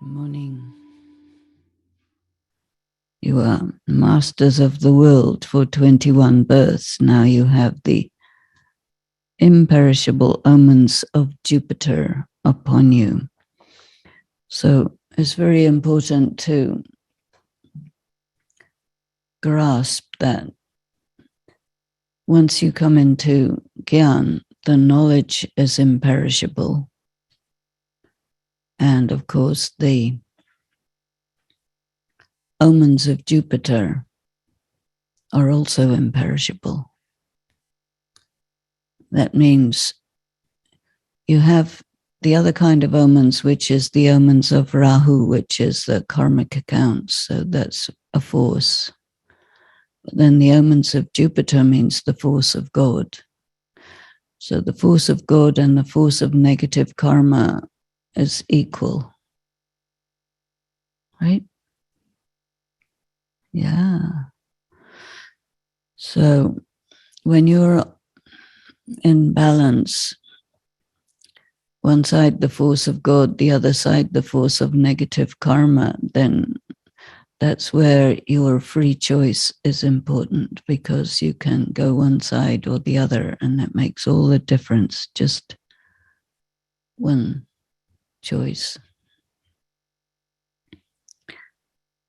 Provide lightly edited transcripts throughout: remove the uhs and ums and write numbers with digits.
Morning. You are masters of the world for 21 births. Now you have the imperishable omens of Jupiter upon you. So it's very important to grasp that once you come into Gyan, the knowledge is imperishable. And of course, the omens of Jupiter are also imperishable. That means you have the other kind of omens, which is the omens of Rahu, which is the karmic accounts. So that's a force. But then the omens of Jupiter means the force of God. So the force of God and the force of negative karma is equal. Right? Yeah. So when you're in balance, one side the force of God, the other side the force of negative karma, then that's where your free choice is important, because you can go one side or the other, and that makes all the difference. Just one choice.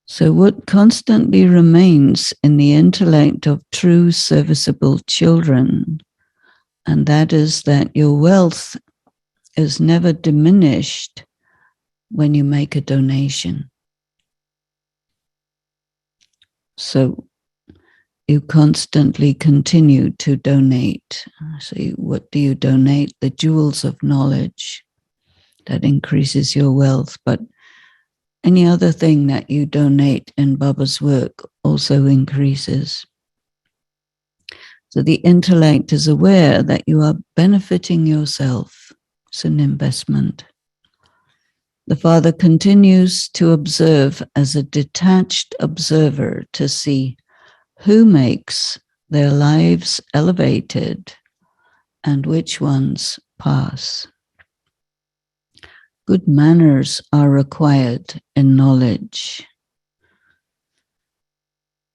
So what constantly remains in the intellect of true serviceable children, and that is that your wealth is never diminished when you make a donation. So you constantly continue to donate. So what do you donate? The jewels of knowledge. That increases your wealth, but any other thing that you donate in Baba's work also increases. So the intellect is aware that you are benefiting yourself. It's an investment. The Father continues to observe as a detached observer to see who makes their lives elevated and which ones pass. Good manners are required in knowledge.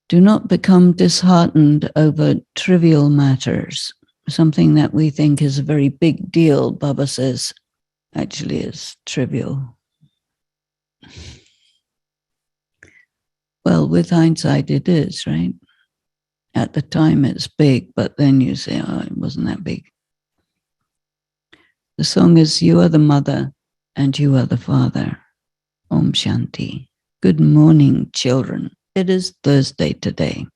Do not become disheartened over trivial matters. Something that we think is a very big deal, Baba says, actually is trivial. Well, with hindsight, it is, right? At the time, it's big, but then you say, oh, it wasn't that big. The song is, you are the mother and you are the father. Om Shanti. Good morning, children. It is Thursday today.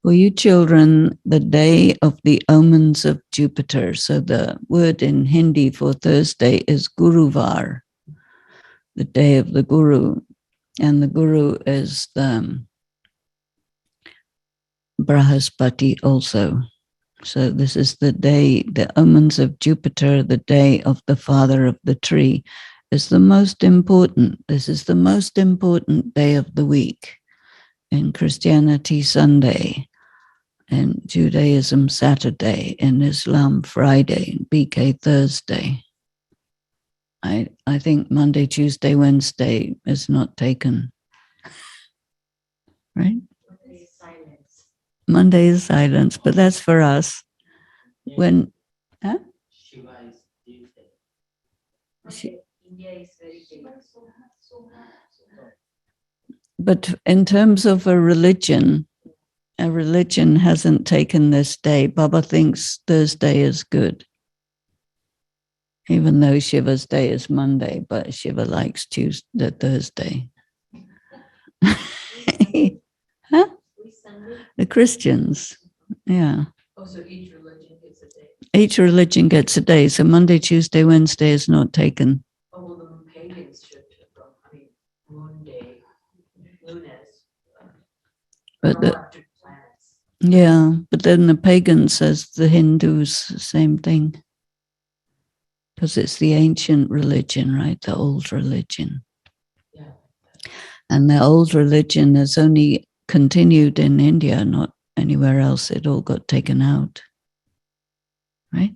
For you children, the day of the omens of Jupiter. So the word in Hindi for Thursday is Guruvar, the day of the Guru. And the Guru is the Brahaspati also. So this is the day, the omens of Jupiter, the day of the father of the tree, is the most important. This is the most important day of the week. In Christianity, Sunday. In Judaism, Saturday. In Islam, Friday. In BK, Thursday. I think Monday, Tuesday, Wednesday is not taken. Right? Monday is silence, but that's for us. Yeah. When, huh? Shiva is Tuesday. India is very famous. But in terms of a religion hasn't taken this day. Baba thinks Thursday is good. Even though Shiva's day is Monday, but Shiva likes Thursday. Huh? The Christians, yeah. Oh, so each religion gets a day. Each religion gets a day. So Monday, Tuesday, Wednesday is not taken. Oh, well, the pagans should. Moon day, lunes. But yeah, but then the pagan says the Hindus the same thing, because it's the ancient religion, right? The old religion. Yeah. And the old religion has only continued in India, not anywhere else. It all got taken out. Right?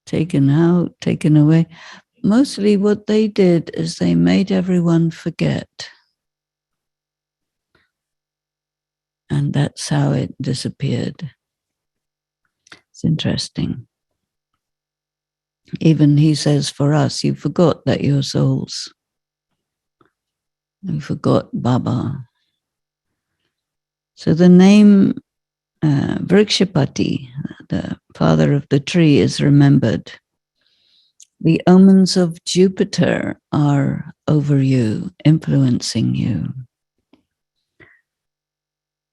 Taken out, taken away. mostly what they did is they made everyone forget. And that's how it disappeared. It's interesting. Even he says for us, you forgot that you're souls. You forgot Baba. So the name Vrikshapati, the father of the tree, is remembered. The omens of Jupiter are over you, influencing you.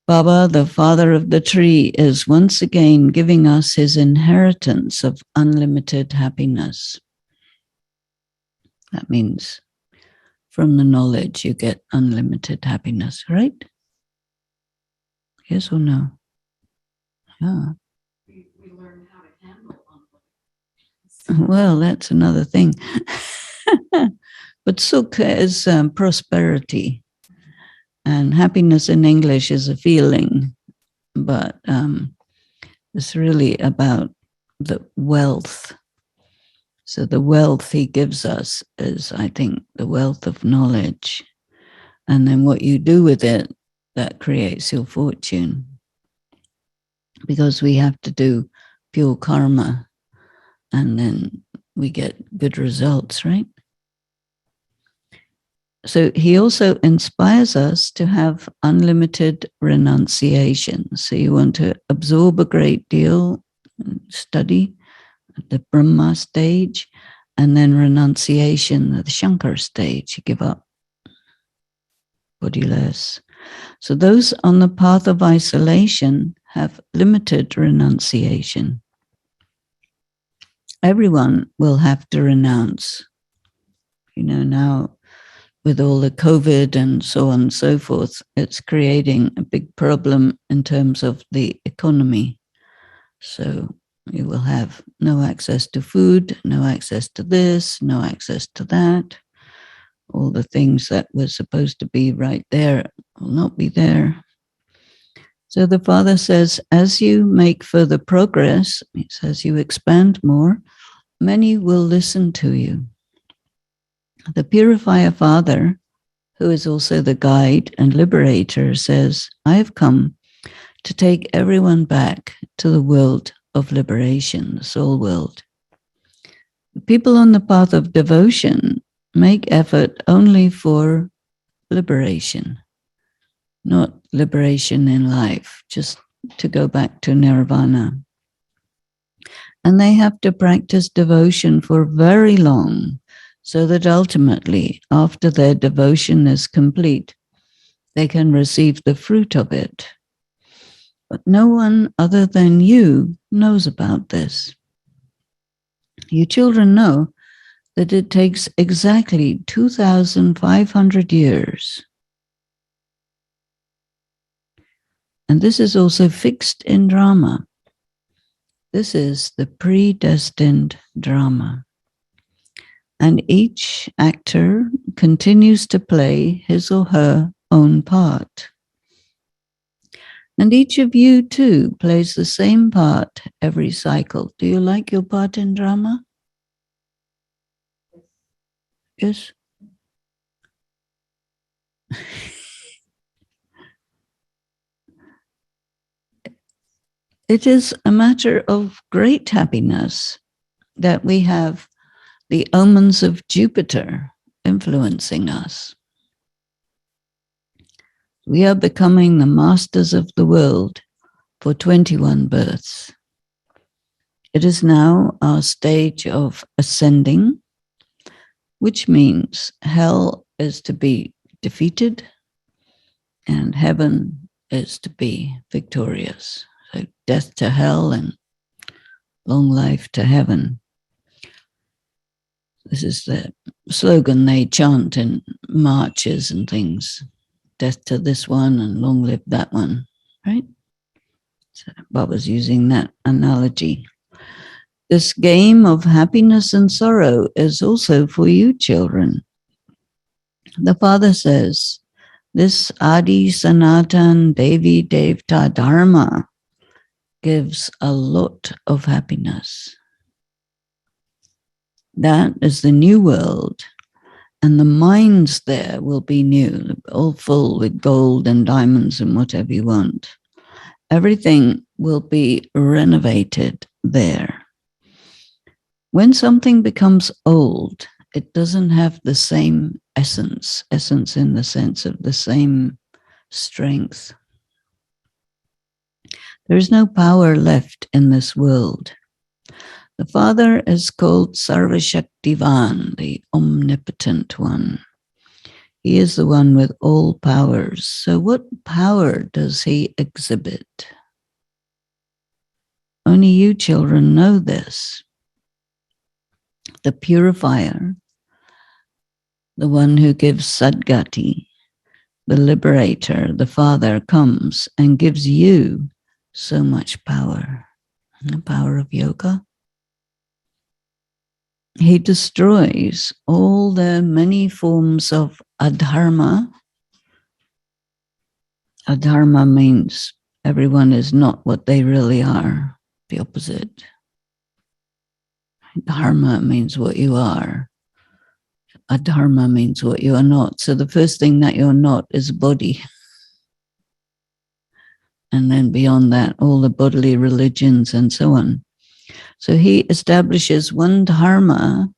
Baba, the father of the tree, is once again giving us his inheritance of unlimited happiness. That means from the knowledge you get unlimited happiness, right? Yes or no? Yeah. We learn how to handle conflict. Well, that's another thing. But sukha is prosperity. And happiness in English is a feeling. But it's really about the wealth. So the wealth he gives us is, I think, the wealth of knowledge. And then what you do with it, that creates your fortune. Because we have to do pure karma, and then we get good results, right? So he also inspires us to have unlimited renunciation. So you want to absorb a great deal, study at the Brahma stage, and then renunciation at the Shankar stage. You give up, body less. So those on the path of isolation have limited renunciation. Everyone will have to renounce. You know, now with all the COVID and so on and so forth, it's creating a big problem in terms of the economy. So you will have no access to food, no access to this, no access to that. All the things that were supposed to be right there will not be there. So the Father says, as you make further progress, he says you expand more, many will listen to you. The Purifier Father, who is also the guide and liberator, says, I have come to take everyone back to the world of liberation, the soul world. The people on the path of devotion make effort only for liberation, not liberation in life, just to go back to nirvana. And they have to practice devotion for very long, so that ultimately, after their devotion is complete, they can receive the fruit of it. But no one other than you knows about this. You children know that it takes exactly 2,500 years. And this is also fixed in drama. This is the predestined drama. And each actor continues to play his or her own part. And each of you, too, plays the same part every cycle. Do you like your part in drama? Yes? It is a matter of great happiness that we have the omens of Jupiter influencing us. We are becoming the masters of the world for 21 births. It is now our stage of ascending, which means hell is to be defeated and heaven is to be victorious. So death to hell and long life to heaven. This is the slogan they chant in marches and things. Death to this one and long live that one, right? So Baba's using that analogy. This game of happiness and sorrow is also for you children. The Father says, this Adi Sanatan Devi Devta Dharma gives a lot of happiness. That is the new world. And the mines there will be new, all full with gold and diamonds and whatever you want. Everything will be renovated there. When something becomes old, it doesn't have the same essence in the sense of the same strength. There is no power left in this world. The Father is called Sarvashaktivan, the omnipotent one. He is the one with all powers. So what power does he exhibit? Only you children know this. The purifier, the one who gives Sadgati, the liberator, the Father comes and gives you so much power. The power of yoga. He destroys all the many forms of adharma. Adharma means everyone is not what they really are, the opposite. Dharma means what you are. Adharma means what you are not. So the first thing that you're not is body. And then beyond that, all the bodily religions and so on. So he establishes one dharma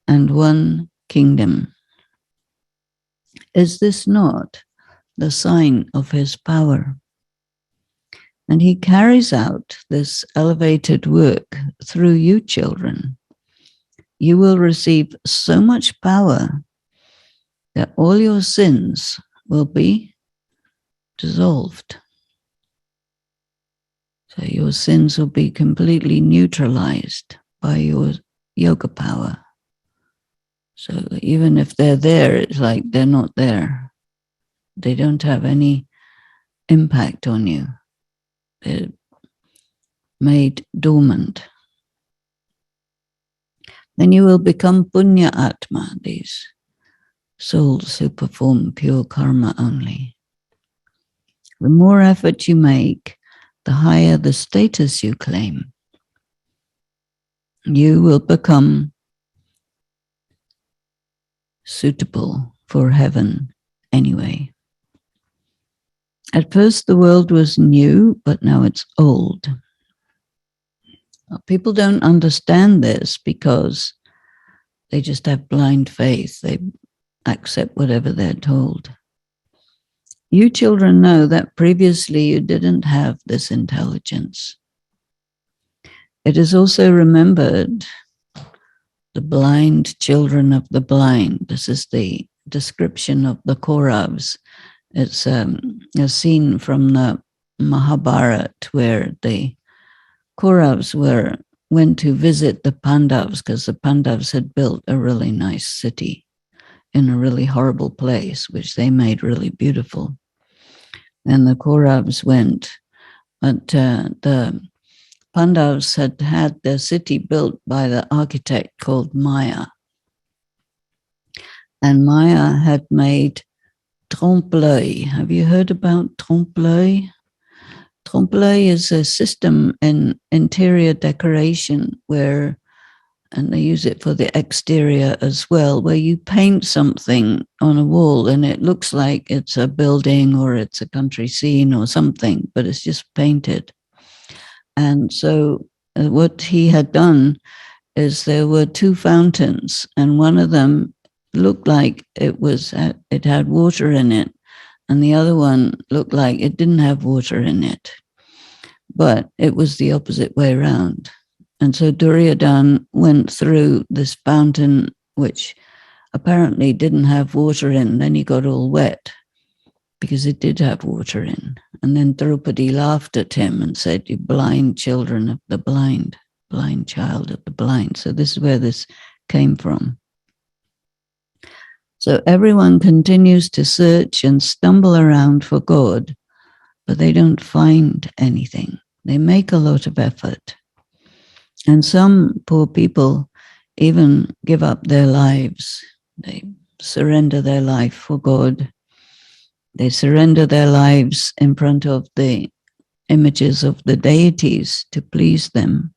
and one kingdom. Is this not the sign of his power? And he carries out this elevated work through you children. You will receive so much power that all your sins will be dissolved. So your sins will be completely neutralized by your yoga power. So even if they're there, it's like they're not there. They don't have any impact on you. They're made dormant. Then you will become punya atma, these souls who perform pure karma only. The more effort you make, the higher the status you claim. You will become suitable for heaven anyway. At first the world was new, but now it's old. People don't understand this because they just have blind faith. They accept whatever they're told. You children know that previously you didn't have this intelligence. It is also remembered the blind children of the blind. This is the description of the Kauravas. It's a scene from the Mahabharata where the Kauravas went to visit the Pandavas because the Pandavas had built a really nice city in a really horrible place, which they made really beautiful. And the Kauravas went, but the Pandavas had had their city built by the architect called Maya. And Maya had made trompe-l'œil. Have you heard about trompe-l'œil? Trompe-l'œil is a system in interior decoration where, and they use it for the exterior as well, where you paint something on a wall and it looks like it's a building or it's a country scene or something, but it's just painted. And so what he had done is there were two fountains, and one of them looked like it had water in it, and the other one looked like it didn't have water in it. But it was the opposite way around. And so Duryodhana went through this fountain, which apparently didn't have water in. Then he got all wet because it did have water in. And then Draupadi laughed at him and said, "You blind children of the blind, blind child of the blind." So this is where this came from. So everyone continues to search and stumble around for God, but they don't find anything. They make a lot of effort. And some poor people even give up their lives. They surrender their life for God. They surrender their lives in front of the images of the deities to please them.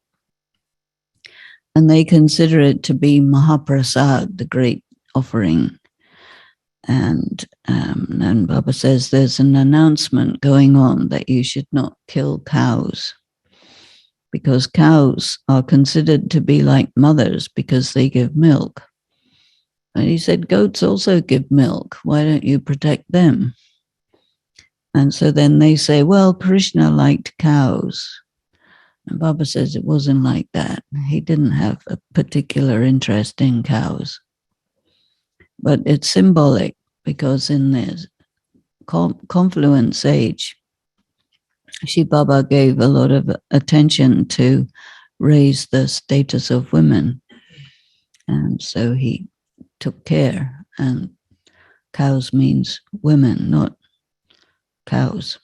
And they consider it to be Mahaprasad, the great offering. And Baba says there's an announcement going on that you should not kill cows, because cows are considered to be like mothers because they give milk. And he said, goats also give milk. Why don't you protect them? And so then they say, well, Krishna liked cows. And Baba says it wasn't like that. He didn't have a particular interest in cows. But it's symbolic, because in this confluence age, Shri Baba gave a lot of attention to raise the status of women. And so he took care. And cows means women, not cows.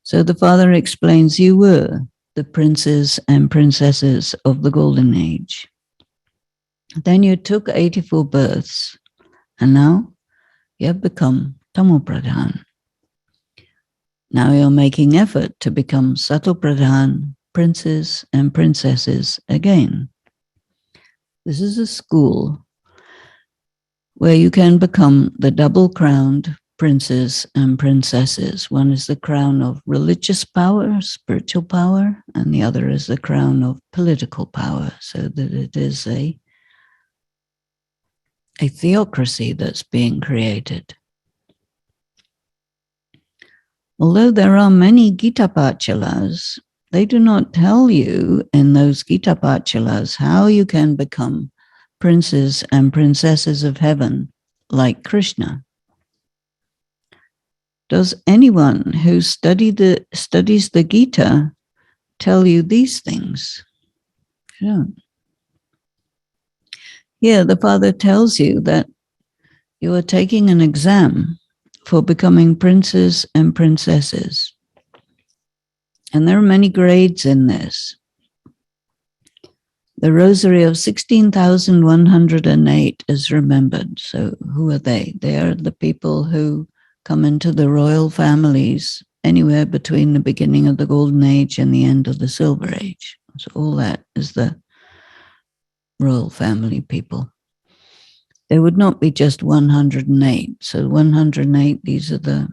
So the father explains, you were the princes and princesses of the golden age. Then you took 84 births, and now you have become Tamo Pradhan. Now you're making effort to become Sato Pradhan, princes and princesses again. This is a school where you can become the double-crowned princes and princesses. One is the crown of religious power, spiritual power, and the other is the crown of political power, so that it is a theocracy that's being created. Although there are many Gita Pachalas, they do not tell you in those Gita Pachalas how you can become princes and princesses of heaven like Krishna. Does anyone who studies the Gita tell you these things? No. Here, the father tells you that you are taking an exam for becoming princes and princesses. And there are many grades in this. The rosary of 16,108 is remembered. So who are they? They are the people who come into the royal families anywhere between the beginning of the Golden Age and the end of the Silver Age. So all that is the royal family people. There would not be just 108. So 108, these are the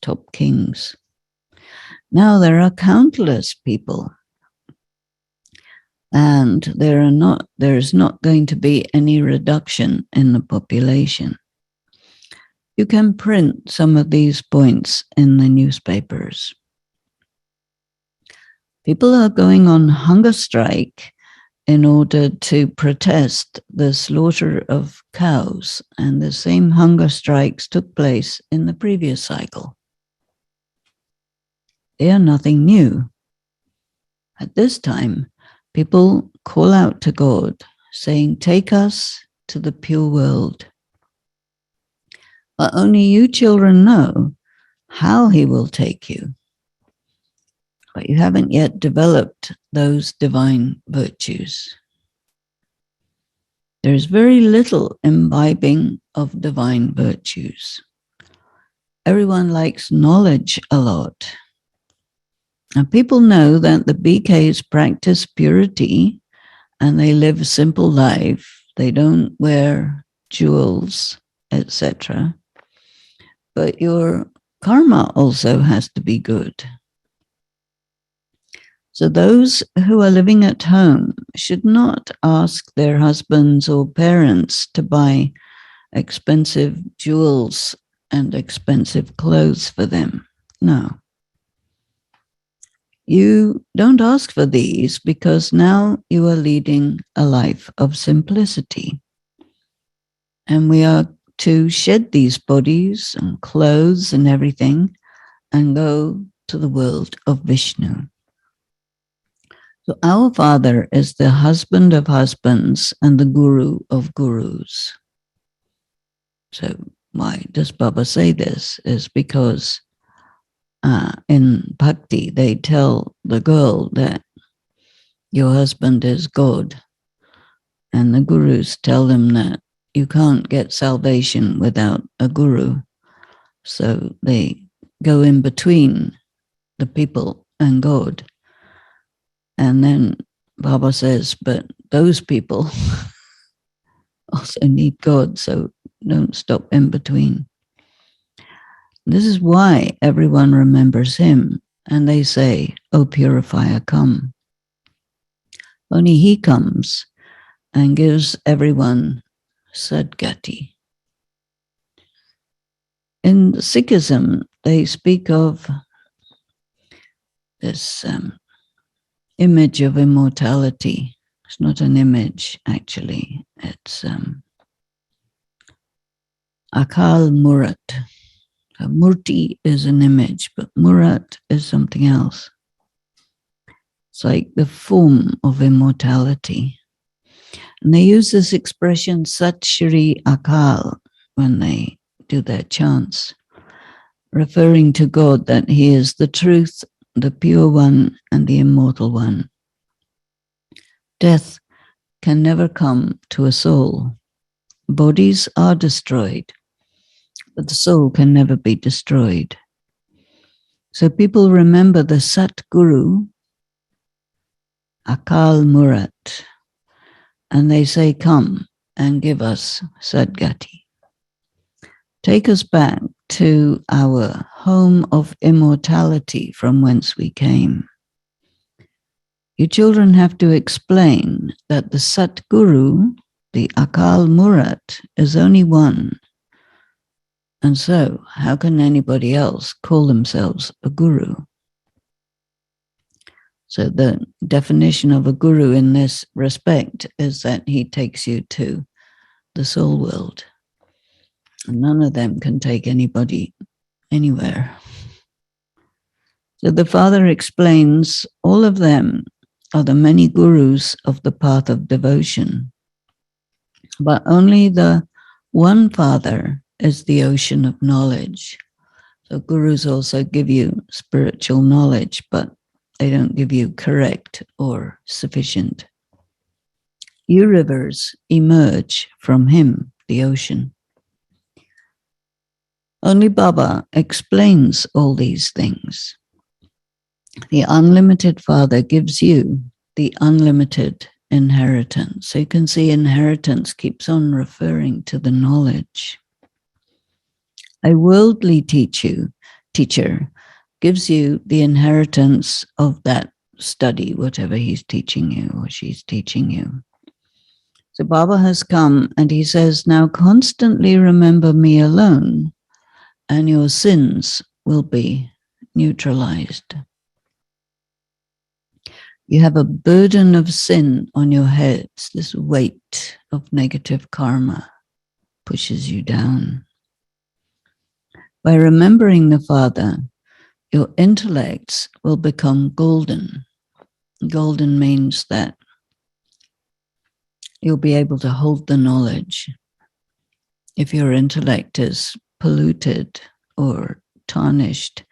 top kings. Now there are countless people, and there is not going to be any reduction in the population. You can print some of these points in the newspapers. People are going on hunger strike in order to protest the slaughter of cows, and the same hunger strikes took place in the previous cycle. They are nothing new. At this time, people call out to God, saying, take us to the pure world. But only you children know how he will take you. But you haven't yet developed those divine virtues. There is very little imbibing of divine virtues. Everyone likes knowledge a lot. And people know that the BKs practice purity and they live a simple life. They don't wear jewels, etc. But your karma also has to be good. So those who are living at home should not ask their husbands or parents to buy expensive jewels and expensive clothes for them. No. You don't ask for these because now you are leading a life of simplicity. And we are to shed these bodies and clothes and everything and go to the world of Vishnu. So our Father is the husband of husbands and the guru of gurus. So why does Baba say this? Is because in Bhakti, they tell the girl that your husband is God. And the gurus tell them that you can't get salvation without a guru. So they go in between the people and God. And then Baba says, but those people also need God, so don't stop in between. This is why everyone remembers him, and they say, "O purifier, come." Only he comes and gives everyone Sadgati. In Sikhism, they speak of this image of immortality. It's not an image, actually. It's Akal Murat. A Murti is an image, but Murat is something else. It's like the form of immortality. And they use this expression Sat Shri Akal when they do their chants, referring to God, that he is the truth, the pure one, and the immortal one. Death can never come to a soul. Bodies are destroyed, but the soul can never be destroyed. So people remember the Sat Guru, Akal Murat, and they say, "Come and give us Sadgati. Take us back to our home of immortality from whence we came." You children have to explain that the Sat Guru, the Akal Murat, is only one. And so, how can anybody else call themselves a guru? So the definition of a guru in this respect is that he takes you to the soul world. And none of them can take anybody anywhere. So the Father explains all of them are the many gurus of the path of devotion. But only the one Father is the ocean of knowledge. So gurus also give you spiritual knowledge, but they don't give you correct or sufficient. You rivers emerge from him, the ocean. Only Baba explains all these things. The unlimited Father gives you the unlimited inheritance. So you can see inheritance keeps on referring to the knowledge. A worldly teacher gives you the inheritance of that study, whatever he's teaching you or she's teaching you. So Baba has come and he says, now constantly remember me alone and your sins will be neutralized. You have a burden of sin on your heads. This weight of negative karma pushes you down. By remembering the Father, your intellects will become golden. Golden means that you'll be able to hold the knowledge. If your intellect is polluted or tarnished,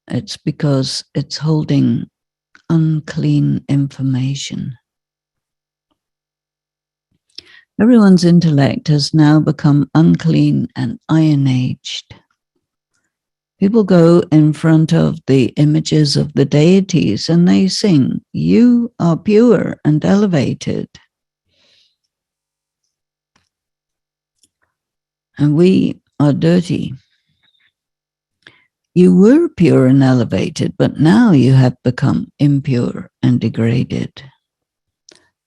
it's because it's holding unclean information. Everyone's intellect has now become unclean and iron-aged. People go in front of the images of the deities and they sing, "You are pure and elevated." And we are dirty. You were pure and elevated, but now you have become impure and degraded.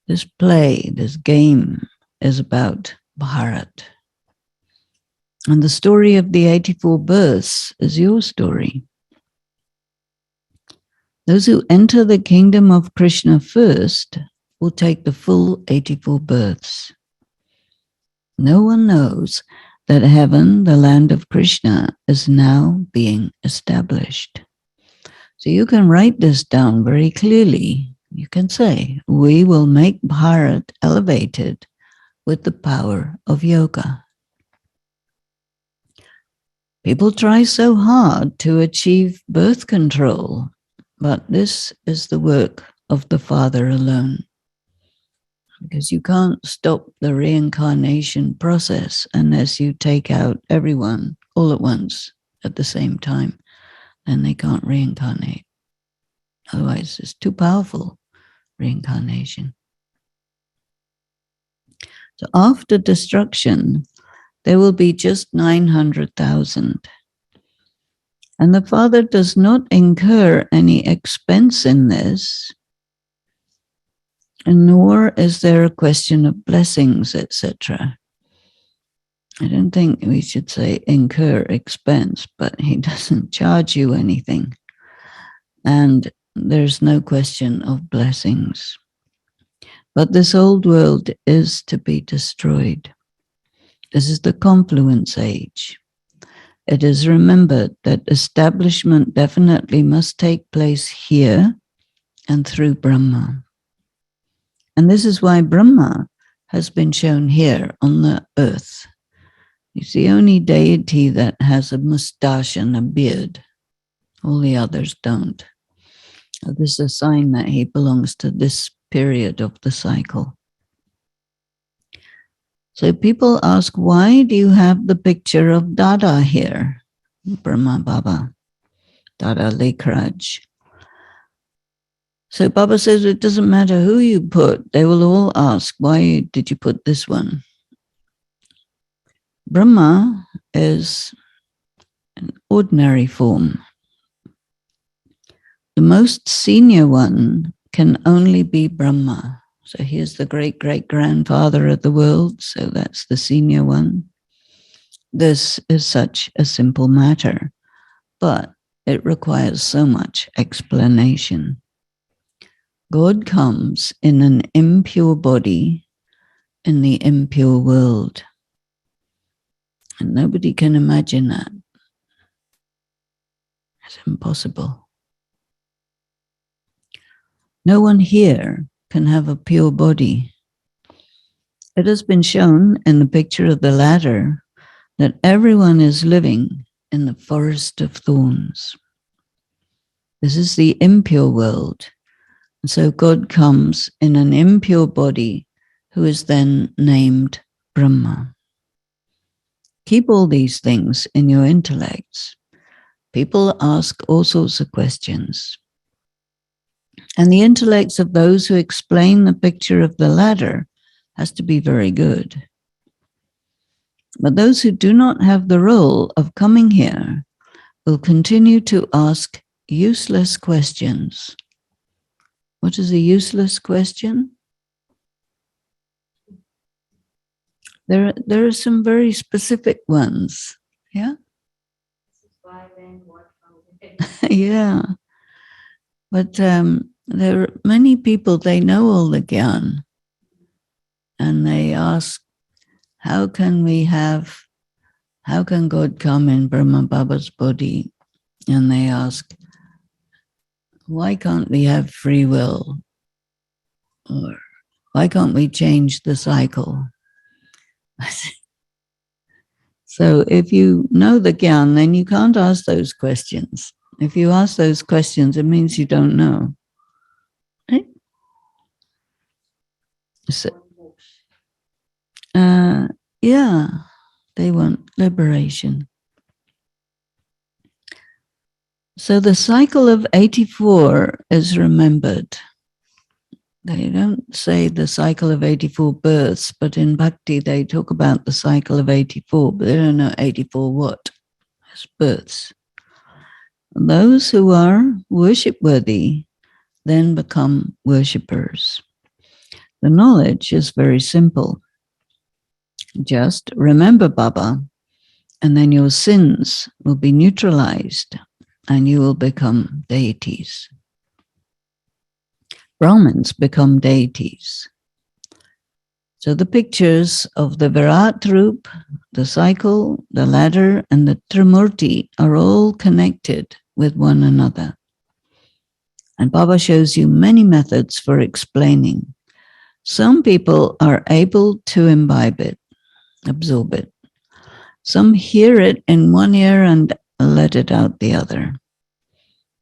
This play, this game is about Bharat. And the story of the 84 births is your story. Those who enter the kingdom of Krishna first will take the full 84 births. No one knows that heaven, the land of Krishna, is now being established. So you can write this down very clearly. You can say, we will make Bharat elevated with the power of yoga. People try so hard to achieve birth control, but this is the work of the Father alone. Because you can't stop the reincarnation process unless you take out everyone all at once at the same time, then they can't reincarnate. Otherwise, it's too powerful, reincarnation. So after destruction, there will be just 900,000. And the Father does not incur any expense in this, and nor is there a question of blessings, etc. I don't think we should say incur expense, but he doesn't charge you anything. And there's no question of blessings. But this old world is to be destroyed. This is the confluence age. It is remembered that establishment definitely must take place here and through Brahma. And this is why Brahma has been shown here on the earth. He's the only deity that has a mustache and a beard. All the others don't. This is a sign that he belongs to this period of the cycle. So people ask, why do you have the picture of Dada here? Brahma Baba, Dada Lekraj. So Baba says it doesn't matter who you put, they will all ask, why did you put this one? Brahma is an ordinary form. The most senior one can only be Brahma. So he is the great-great-grandfather of the world, so that's the senior one. This is such a simple matter, but it requires so much explanation. God comes in an impure body in the impure world. And nobody can imagine that. It's impossible. No one here can have a pure body. It has been shown in the picture of the ladder that everyone is living in the forest of thorns. This is the impure world. And so God comes in an impure body who is then named Brahma. Keep all these things in your intellects. People ask all sorts of questions. And the intellects of those who explain the picture of the ladder has to be very good. But those who do not have the role of coming here will continue to ask useless questions. What is a useless question? There are some very specific ones. Yeah? This is why then what Yeah. But there are many people, they know all the Gyan. And they ask, how can God come in Brahma Baba's body? And they ask, why can't we have free will? Or why can't we change the cycle? So if you know the Gyan, then you can't ask those questions. If you ask those questions, it means you don't know. Right? So, yeah, they want liberation. So the cycle of 84 is remembered. They don't say the cycle of 84 births, but in Bhakti they talk about the cycle of 84, but they don't know 84 what? It's births. Those who are worship-worthy then become worshippers. The knowledge is very simple. Just remember Baba, and then your sins will be neutralized, and you will become deities. Brahmins become deities. So the pictures of the Virat Roop, the cycle, the ladder, and the Trimurti are all connected with one another. And Baba shows you many methods for explaining. Some people are able to imbibe it, absorb it. Some hear it in one ear and let it out the other.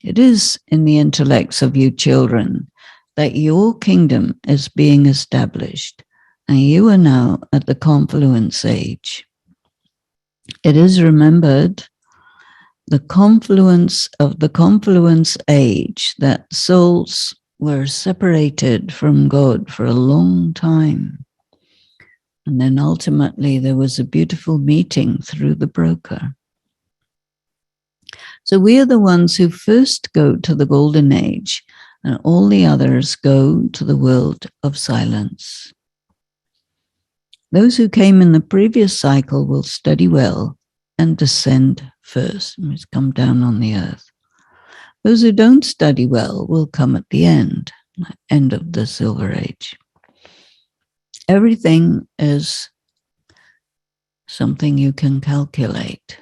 It is in the intellects of you children that your kingdom is being established, and you are now at the confluence age. It is remembered the confluence of the confluence age that souls were separated from God for a long time. And then ultimately there was a beautiful meeting through the broker. So we are the ones who first go to the golden age, and all the others go to the world of silence. Those who came in the previous cycle will study well and descend first, come down on the earth. Those who don't study well will come at the end of the Silver Age. Everything is something you can calculate.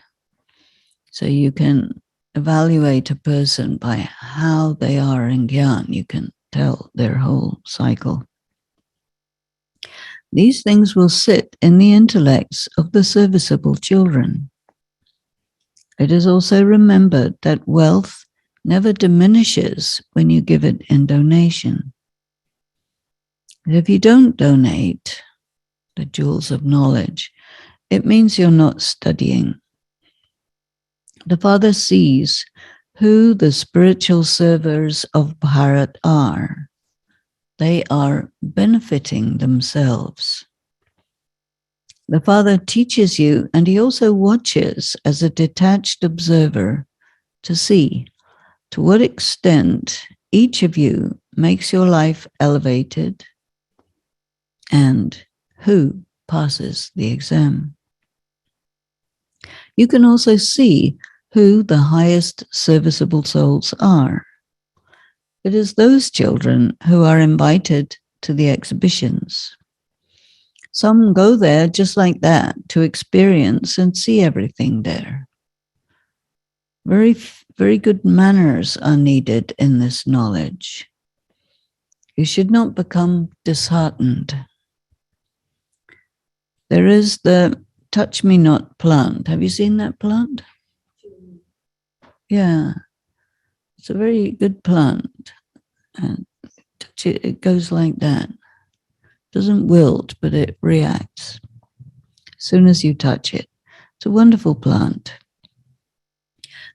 So you can evaluate a person by how they are in Gyan. You can tell their whole cycle. These things will sit in the intellects of the serviceable children. It is also remembered that wealth never diminishes when you give it in donation. If you don't donate the jewels of knowledge, it means you're not studying. The Father sees who the spiritual servers of Bharat are. They are benefiting themselves. The Father teaches you, and he also watches as a detached observer to see to what extent each of you makes your life elevated and who passes the exam. You can also see who the highest serviceable souls are. It is those children who are invited to the exhibitions. Some go there just like that to experience and see everything there. Very, very good manners are needed in this knowledge. You should not become disheartened. There is the touch me not plant. Have you seen that plant? Yeah. It's a very good plant. And touch it, it goes like that. Doesn't wilt, but it reacts as soon as you touch it. It's a wonderful plant.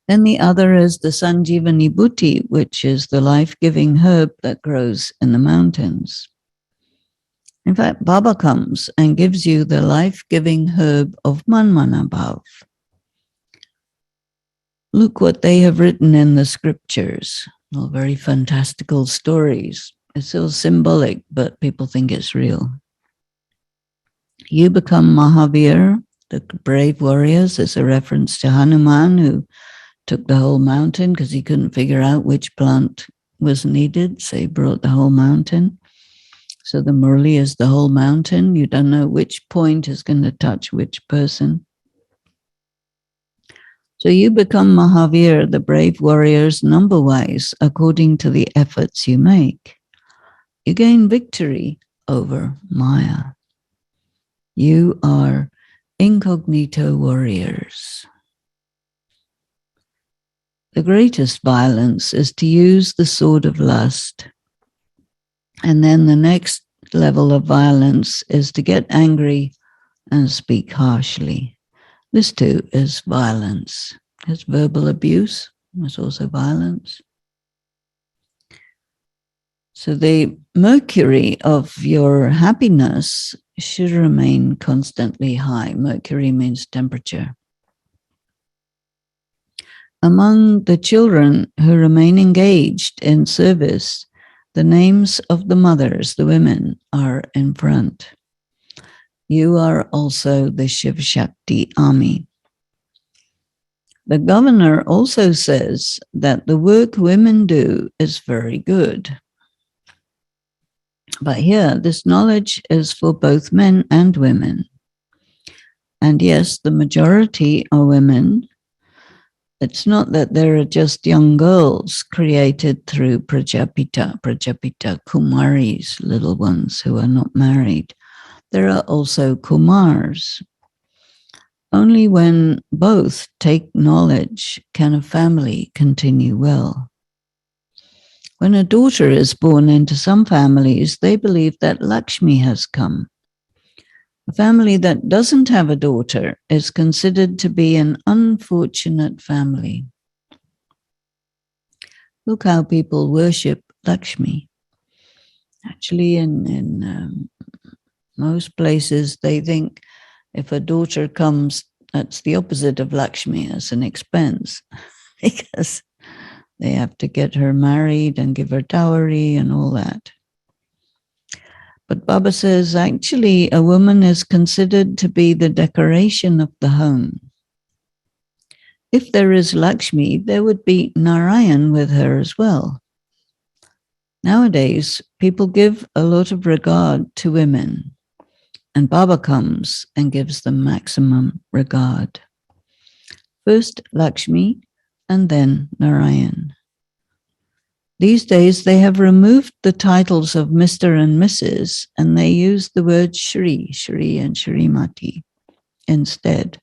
Then the other is the Sanjivani Bhuti, which is the life-giving herb that grows in the mountains. In fact, Baba comes and gives you the life-giving herb of Manmanabhav. Look what they have written in the scriptures. All very fantastical stories. It's so symbolic, but people think it's real. You become Mahavir, the brave warriors. There's a reference to Hanuman, who took the whole mountain because he couldn't figure out which plant was needed, so he brought the whole mountain. So the Murli is the whole mountain. You don't know which point is going to touch which person. So you become Mahavir, the brave warriors, number-wise, according to the efforts you make. You gain victory over Maya. You are incognito warriors. The greatest violence is to use the sword of lust. And then the next level of violence is to get angry and speak harshly. This too is violence. It's verbal abuse. It's also violence. So the mercury of your happiness should remain constantly high. Mercury means temperature. Among the children who remain engaged in service, the names of the mothers, the women, are in front. You are also the Shiv Shakti army. The governor also says that the work women do is very good. But here, this knowledge is for both men and women. And yes, the majority are women. It's not that there are just young girls created through Prajapita, Kumaris, little ones who are not married. There are also Kumars. Only when both take knowledge can a family continue well. When a daughter is born into some families, they believe that Lakshmi has come. A family that doesn't have a daughter is considered to be an unfortunate family. Look how people worship Lakshmi. Actually, in Most places they think if a daughter comes, that's the opposite of Lakshmi, as an expense, because they have to get her married and give her dowry and all that. But Baba says, actually, a woman is considered to be the decoration of the home. If there is Lakshmi, there would be Narayan with her as well. Nowadays, people give a lot of regard to women, and Baba comes and gives them maximum regard. First Lakshmi, and then Narayan. These days, they have removed the titles of Mr. and Mrs., and they use the word Shri, Shri and Shrimati instead.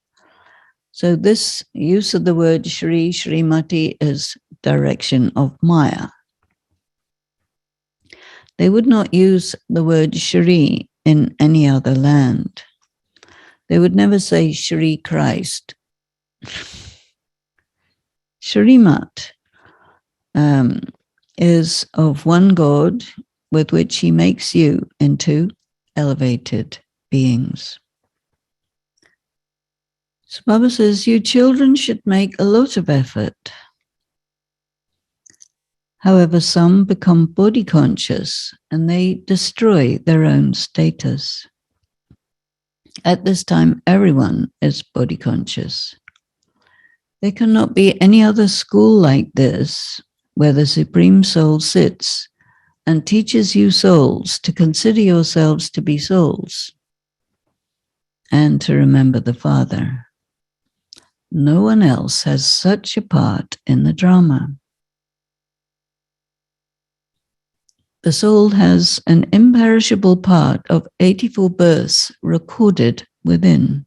So this use of the word Shri, Shrimati is direction of Maya. They would not use the word Shri in any other land. They would never say Shri Christ. Shrimat is of one God with which he makes you into elevated beings. So Baba says, you children should make a lot of effort. However, some become body conscious and they destroy their own status. At this time, everyone is body conscious. There cannot be any other school like this where the Supreme Soul sits and teaches you souls to consider yourselves to be souls and to remember the Father. No one else has such a part in the drama. The soul has an imperishable part of 84 births recorded within.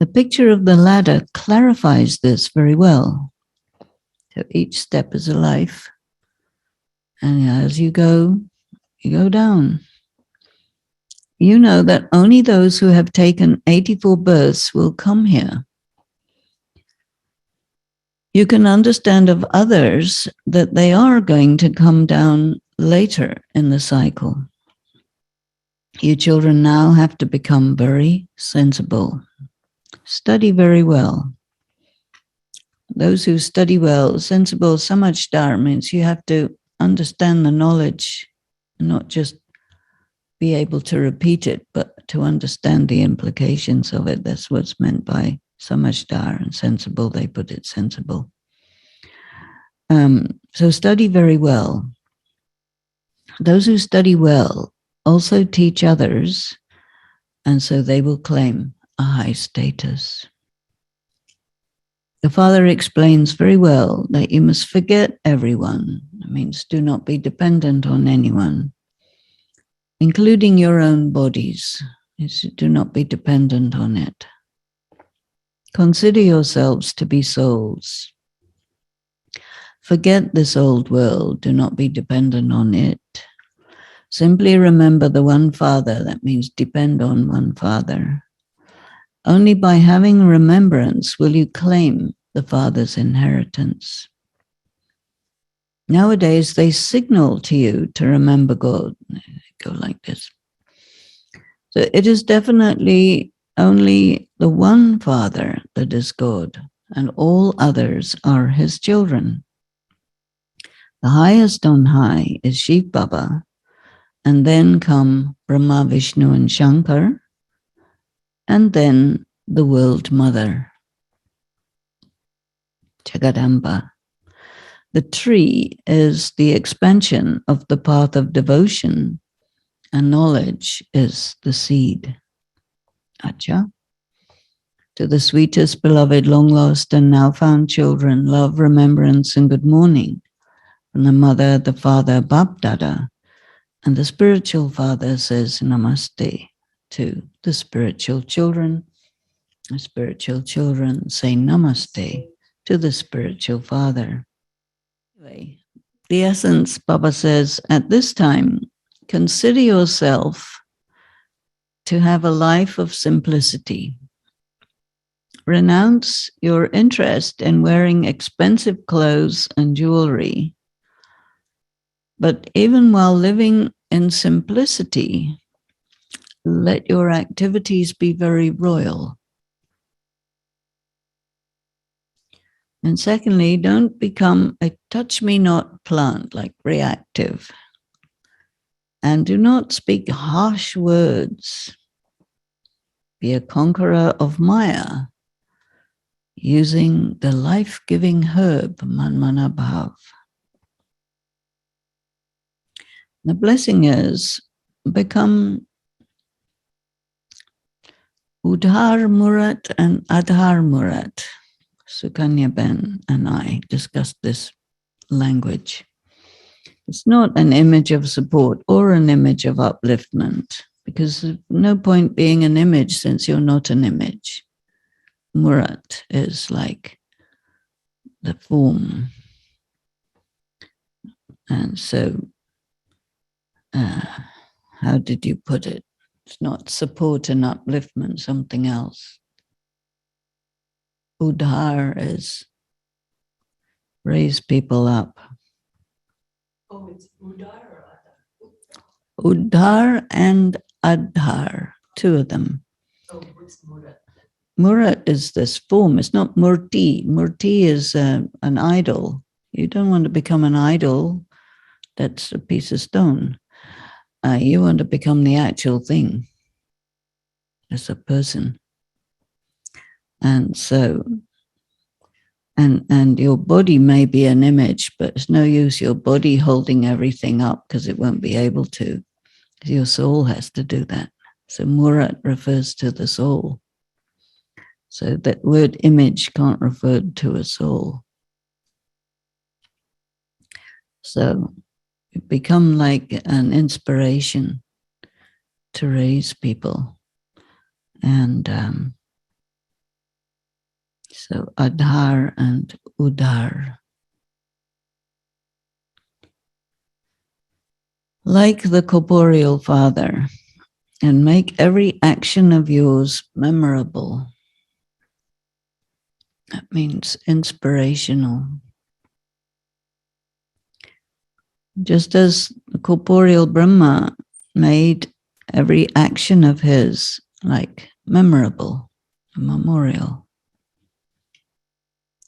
The picture of the ladder clarifies this very well. So each step is a life, and as you go down. You know that only those who have taken 84 births will come here. You can understand of others that they are going to come down later in the cycle. You children now have to become very sensible. Study very well. Those who study well, sensible, samadhar means you have to understand the knowledge, not just be able to repeat it, but to understand the implications of it. That's what's meant by samadhar, and sensible, they put it sensible. So study very well. Those who study well also teach others, and so they will claim a high status. The Father explains very well that you must forget everyone. It means do not be dependent on anyone, including your own bodies. Do not be dependent on it. Consider yourselves to be souls. Forget this old world. Do not be dependent on it. Simply remember the one Father. That means depend on one Father. Only by having remembrance will you claim the Father's inheritance. Nowadays, they signal to you to remember God. They go like this. So it is definitely only the one Father that is God, and all others are his children. The highest on high is Shiv Baba, and then come Brahma, Vishnu, and Shankar, and then the World Mother, Jagadamba. The tree is the expansion of the path of devotion, and knowledge is the seed. Acha. To the sweetest, beloved, long lost, and now found children, love, remembrance, and good morning from the mother, the father, Bap Dada, and the spiritual father says namaste to the spiritual children. The spiritual children say namaste to the spiritual father. Anyway, the essence, Baba says, at this time, consider yourself to have a life of simplicity. Renounce your interest in wearing expensive clothes and jewelry. But even while living in simplicity, let your activities be very royal. And secondly, don't become a touch-me-not plant, like reactive. And do not speak harsh words. Be a conqueror of Maya, using the life-giving herb, Manmana Bhav. The blessing is, become Udhar Murat and Adhar Murat. Sukanya Ben and I discussed this language. It's not an image of support or an image of upliftment, because there's no point being an image since you're not an image. Murat is like the form. And so, how did you put it? It's not support and upliftment, something else. Udhar is raise people up. Oh, it's Udar or Adar? Udhar and Adhar, two of them. Oh, what's Murat? Murat is this form. It's not Murti. Murti is an idol. You don't want to become an idol. That's a piece of stone. You want to become the actual thing as a person. And so, and your body may be an image, but it's no use your body holding everything up because it won't be able to. Your soul has to do that. So Murat refers to the soul. So that word image can't refer to a soul. So you become like an inspiration to raise people. And so Adhar and Udar. Like the corporeal father, and make every action of yours memorable. That means inspirational. Just as the corporeal Brahma made every action of his like memorable, a memorial.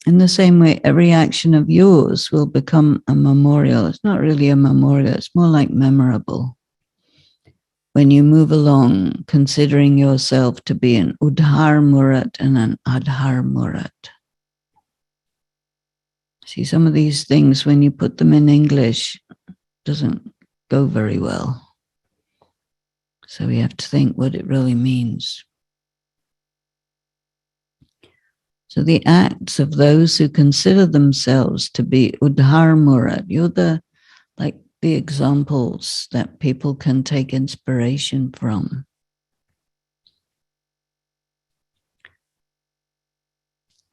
In the same way, every action of yours will become a memorial. It's not really a memorial, it's more like memorable. When you move along, considering yourself to be an Udhar Murat and an Adhar Murat. See, some of these things, when you put them in English, doesn't go very well. So we have to think what it really means. So the acts of those who consider themselves to be Udhar Murat, you're the examples that people can take inspiration from.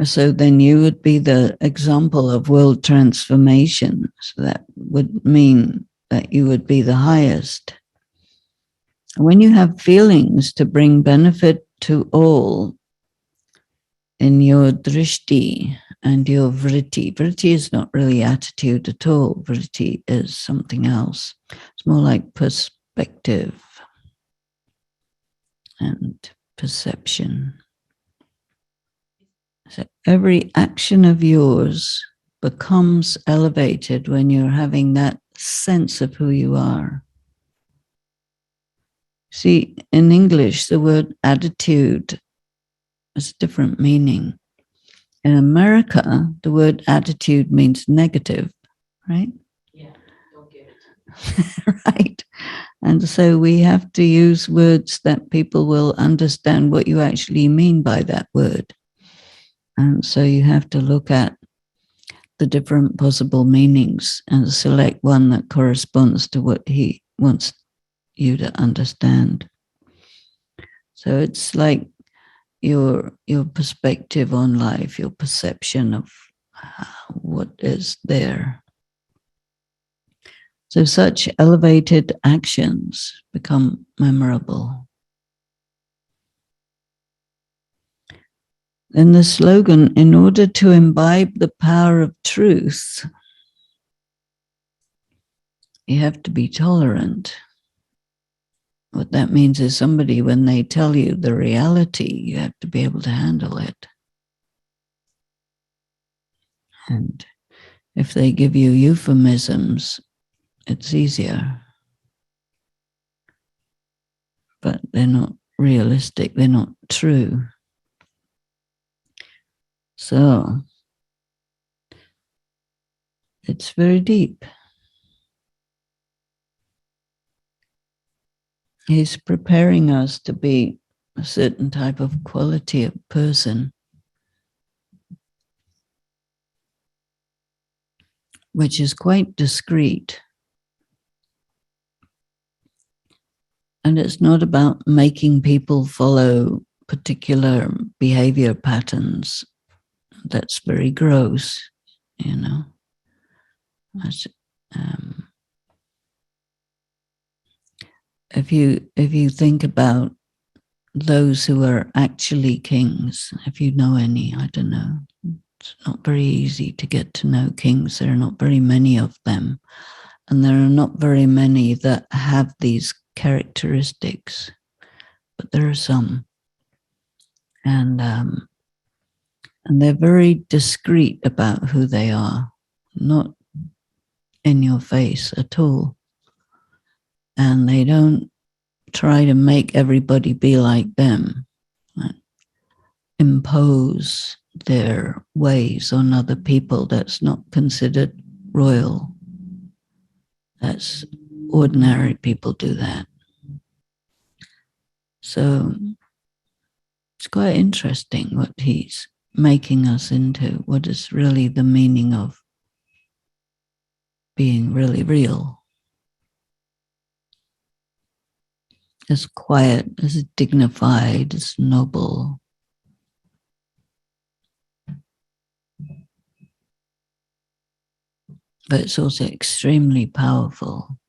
So then you would be the example of world transformation. So that would mean that you would be the highest. When you have feelings to bring benefit to all in your drishti and your vritti. Vritti is not really attitude at all. Vritti is something else. It's more like perspective and perception. So every action of yours becomes elevated when you're having that sense of who you are. See, in English, the word attitude has a different meaning. In America, the word attitude means negative, right? Yeah, don't get it. Right. And so we have to use words that people will understand what you actually mean by that word. And so you have to look at the different possible meanings and select one that corresponds to what he wants you to understand. So it's like your perspective on life, your perception of what is there. So such elevated actions become memorable. Then the slogan, in order to imbibe the power of truth, you have to be tolerant. what that means is somebody, when they tell you the reality, you have to be able to handle it. And if they give you euphemisms, it's easier. But they're not realistic, they're not true. So it's very deep. He's preparing us to be a certain type of quality of person, which is quite discreet. And it's not about making people follow particular behavior patterns. That's very gross, you know. That's, if you think about those who are actually kings, if you know any, I don't know, it's not very easy to get to know kings. There are not very many of them, and there are not very many that have these characteristics, but there are some, and they're very discreet about who they are, not in your face at all, and they don't try to make everybody be like them, impose their ways on other people. That's not considered royal. That's ordinary people do that. So it's quite interesting what he's making us into, what is really the meaning of being really real. As quiet, as dignified, as noble. But it's also extremely powerful.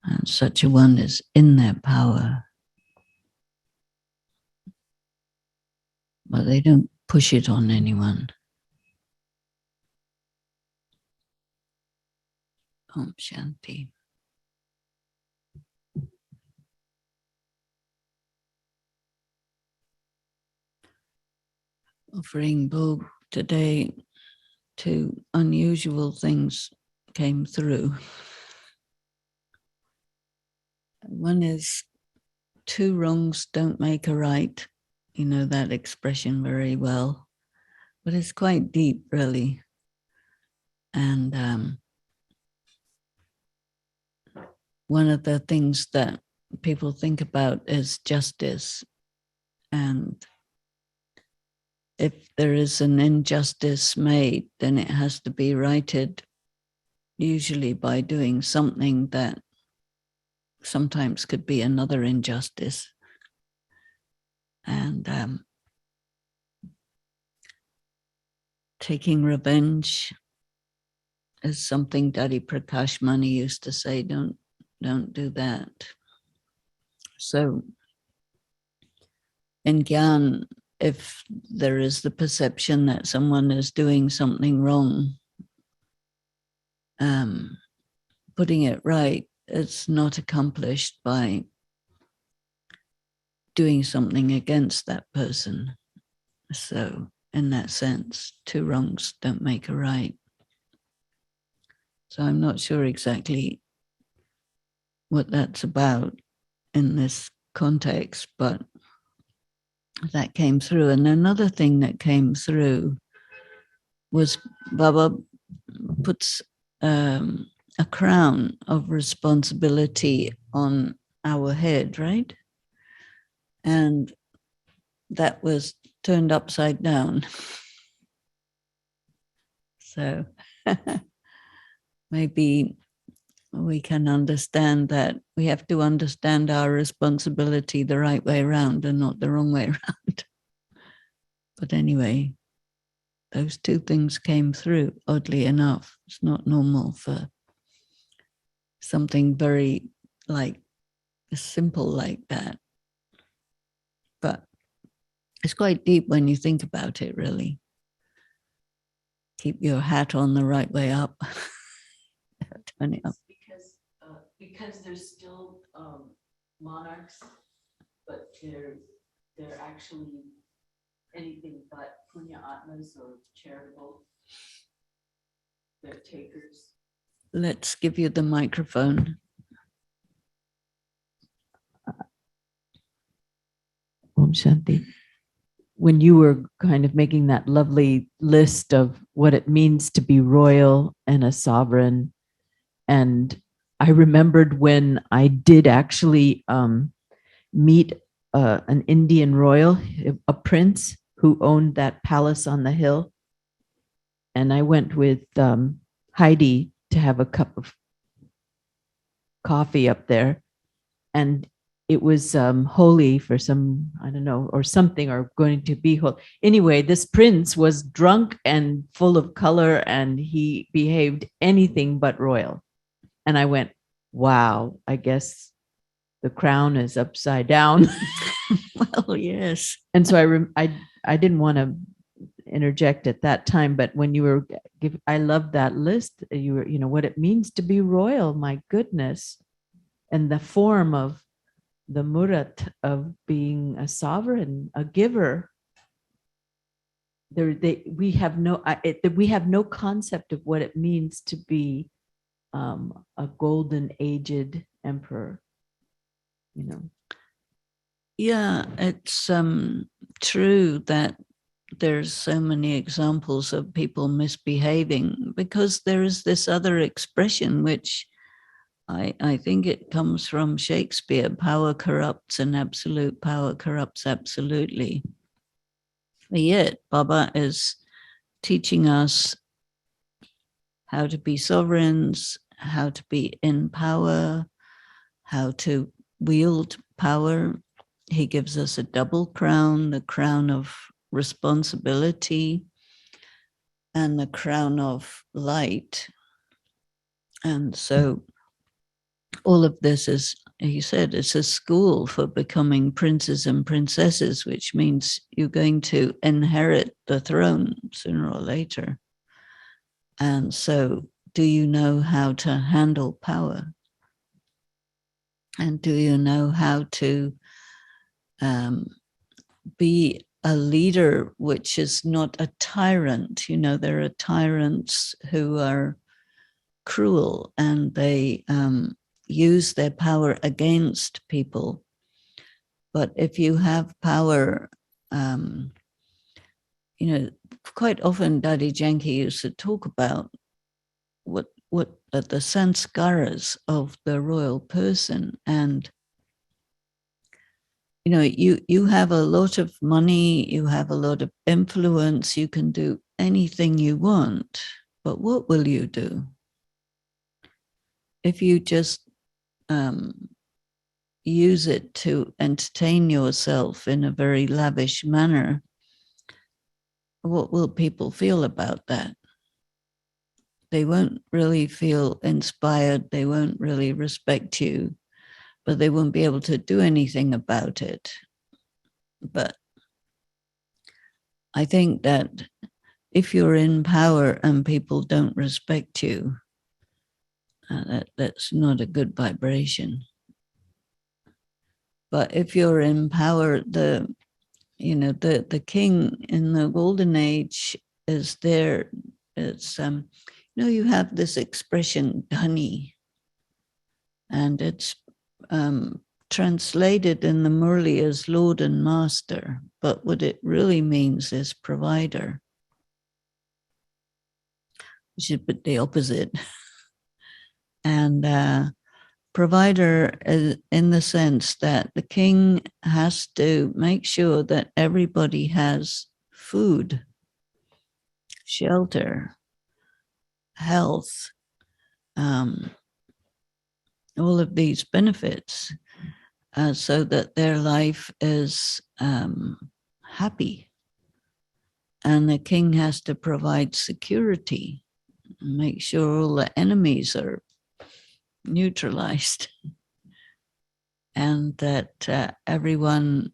And such a one is in their power. But they don't push it on anyone. Om Shanti. Offering Bhog today, two unusual things came through. One is, two wrongs don't make a right. You know that expression very well, but it's quite deep, really. And one of the things that people think about is justice. And if there is an injustice made, then it has to be righted, usually by doing something that sometimes could be another injustice. And taking revenge is something Daddy Prakash Mani used to say, don't do that. So in Gyan, if there is the perception that someone is doing something wrong, putting it right, it's not accomplished by doing something against that person. So in that sense, two wrongs don't make a right. So I'm not sure exactly what that's about in this context, but that came through. And another thing that came through was Baba puts a crown of responsibility on our head, right? And that was turned upside down. So maybe we can understand that we have to understand our responsibility the right way around and not the wrong way around. But anyway, those two things came through, oddly enough. It's not normal for something very like simple like that. But it's quite deep when you think about it, really. Keep your hat on the right way up. Turn it up. Because because there's still monarchs, but they're actually anything but punya atmas or charitable. They're takers. Let's give you the microphone. Om Shanti. When you were kind of making that lovely list of what it means to be royal and a sovereign, and I remembered when I did actually meet an Indian royal, a prince who owned that palace on the hill, and I went with Heidi to have a cup of coffee up there, and it was holy for some, I don't know, or something, or going to be holy. Anyway, this prince was drunk and full of color, and he behaved anything but royal. And I went, wow, I guess the crown is upside down. Well, yes. And so I didn't want to interject at that time, but when you were I loved that list. You were, what it means to be royal, my goodness. And the form of the murat of being a sovereign, a giver. We have no concept of what it means to be a golden aged emperor. Yeah, it's true that there's so many examples of people misbehaving, because there is this other expression which I think it comes from Shakespeare: power corrupts and absolute power corrupts absolutely. But yet Baba is teaching us how to be sovereigns, how to be in power, how to wield power. He gives us a double crown, the crown of responsibility and the crown of light. And so all of this is, he said, it's a school for becoming princes and princesses, which means you're going to inherit the throne sooner or later. And so, do you know how to handle power? And do you know how to be a leader which is not a tyrant? There are tyrants who are cruel and they use their power against people. But if you have power, quite often Daddy Janki used to talk about what the sanskaras of the royal person. And you have a lot of money, you have a lot of influence, you can do anything you want, but what will you do if you just use it to entertain yourself in a very lavish manner? What will people feel about that? They won't really feel inspired, they won't really respect you, but they won't be able to do anything about it. But I think that if you're in power and people don't respect you, that's not a good vibration. But if you're in power, the king in the golden age is there. It's you have this expression dhani, and it's translated in the Murli as Lord and Master, but what it really means is provider, which is the opposite. And provider in the sense that the king has to make sure that everybody has food, shelter, health, all of these benefits, so that their life is happy. And the king has to provide security, make sure all the enemies are neutralized, and that everyone,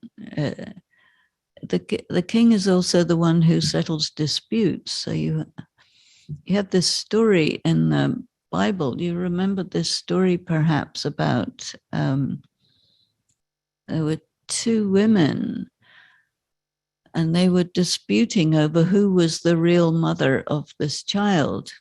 the king is also the one who settles disputes. So you have this story in the Bible. You remember this story perhaps about there were two women and they were disputing over who was the real mother of this child.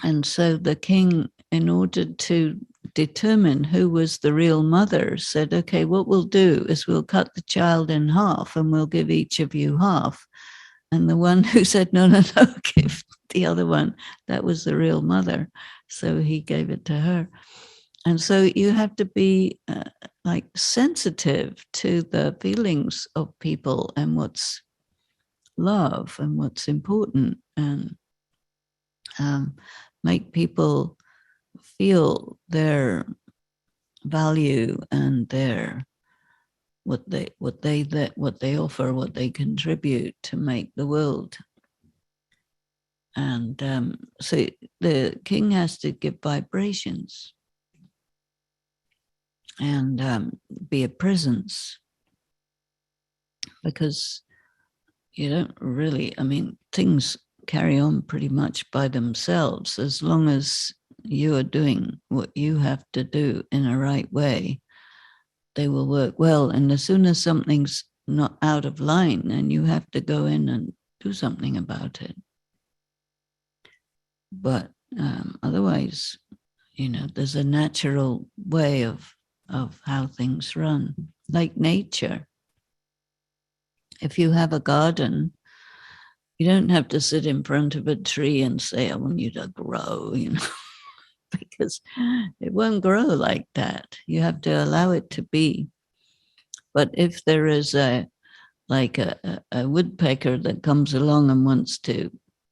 And so the king, in order to determine who was the real mother, said, okay, what we'll do is we'll cut the child in half and we'll give each of you half. And the one who said, no, give the other one, that was the real mother. So he gave it to her. And so you have to be like sensitive to the feelings of people and what's love and what's important, and make people feel their value and their what they offer, what they contribute to make the world. And so the king has to give vibrations and be a presence, because you don't really, I mean, things carry on pretty much by themselves as long as you are doing what you have to do in a right way. They will work well. And as soon as something's not out of line, then you have to go in and do something about it. But otherwise, there's a natural way of how things run, like nature. If you have a garden, you don't have to sit in front of a tree and say, I want you to grow, because it won't grow like that. You have to allow it to be. But if there is a woodpecker that comes along and wants to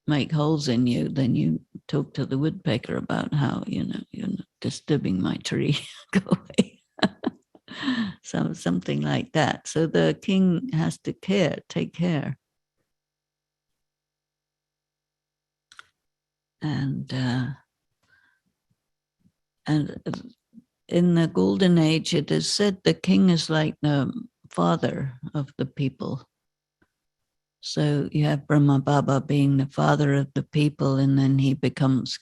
make holes in you, then you talk to the woodpecker about how, you're not disturbing my tree, go away. So something like that. So the king has to take care. And in the golden age, it is said the king is like the father of the people. So you have Brahma Baba being the father of the people, and then he becomes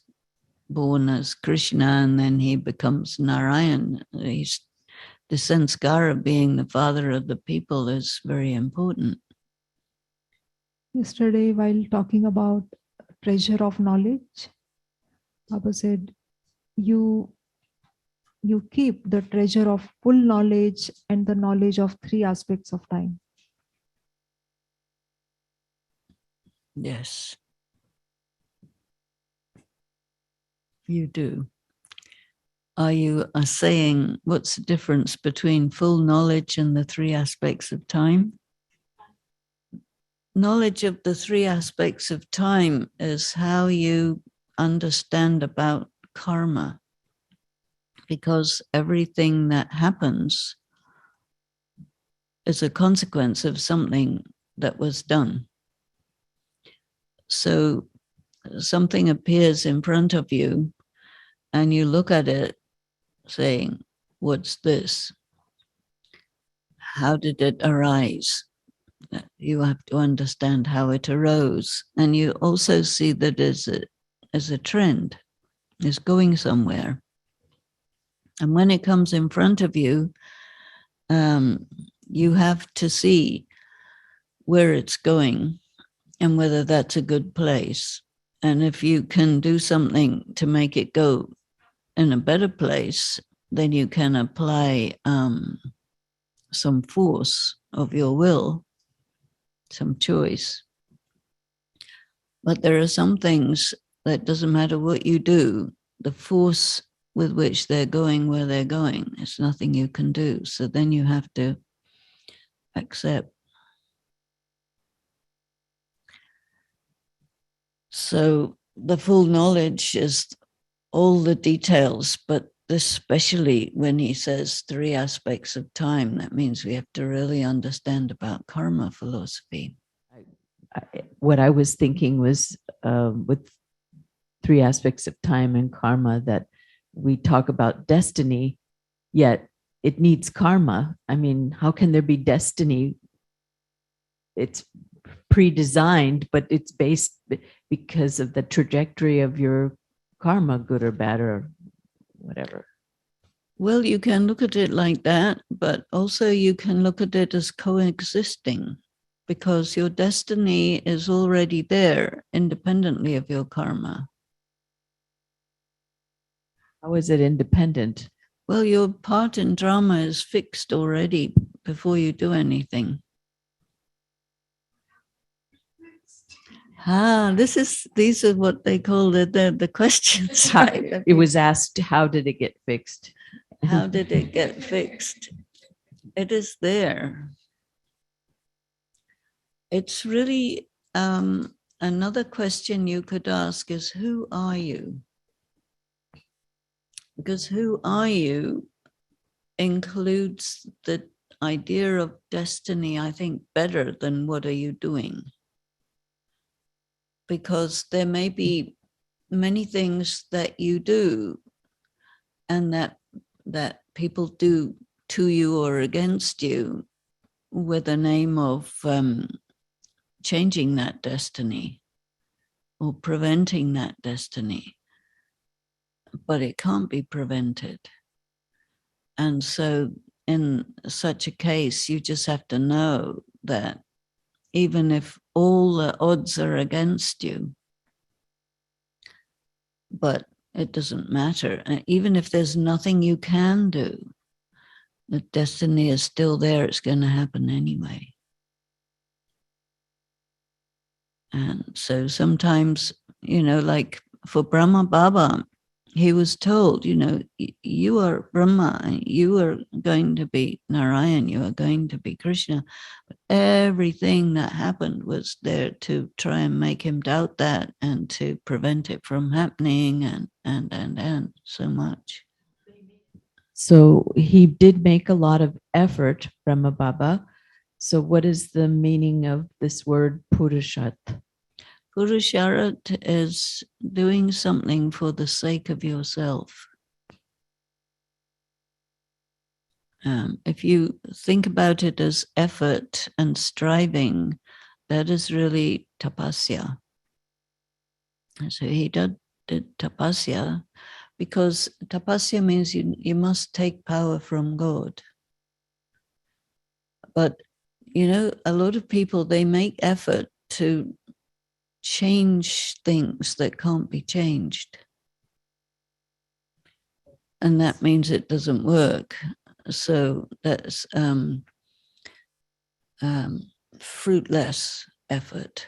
born as Krishna, and then he becomes Narayan. The sanskara being the father of the people is very important. Yesterday, while talking about treasure of knowledge, Baba said, you keep the treasure of full knowledge and the knowledge of three aspects of time. Yes, you do. Are you saying what's the difference between full knowledge and the three aspects of time? Knowledge of the three aspects of time is how you understand about karma, because everything that happens is a consequence of something that was done. So something appears in front of you and you look at it saying, what's this? How did it arise? You have to understand how it arose. And you also see that as a trend, it's going somewhere. And when it comes in front of you, you have to see where it's going and whether that's a good place. And if you can do something to make it go in a better place, then you can apply some force of your will, some choice. But there are some things that doesn't matter what you do, the force with which they're going where they're going, there's nothing you can do. So then you have to accept. So the full knowledge is all the details, but especially when he says three aspects of time, that means we have to really understand about karma philosophy. What I was thinking was with three aspects of time and karma, that we talk about destiny, yet it needs karma. I mean, how can there be destiny? It's pre-designed, but it's based because of the trajectory of your karma, good or bad or whatever. Well, you can look at it like that, but also you can look at it as coexisting, because your destiny is already there independently of your karma. How is it independent? Well, your part in drama is fixed already before you do anything. These are what they call the questions. How- Right? it was asked, how did it get fixed? How did it get fixed? It is there. It's really another question you could ask is, who are you? Because who are you includes the idea of destiny, I think, better than what are you doing? Because there may be many things that you do and that people do to you or against you with the name of changing that destiny or preventing that destiny. But it can't be prevented. And so in such a case, you just have to know that even if all the odds are against you, but it doesn't matter. And even if there's nothing you can do, the destiny is still there. It's going to happen anyway. And so sometimes, like for Brahma Baba, he was told, you are Brahma, you are going to be Narayan, you are going to be Krishna. But everything that happened was there to try and make him doubt that and to prevent it from happening and so much. So he did make a lot of effort, Brahma Baba. So what is the meaning of this word Purushat? Purushat is doing something for the sake of yourself. If you think about it as effort and striving, that is really tapasya. So he did tapasya because tapasya means you must take power from God. But, a lot of people, they make effort to change things that can't be changed. And that means it doesn't work. So that's fruitless effort.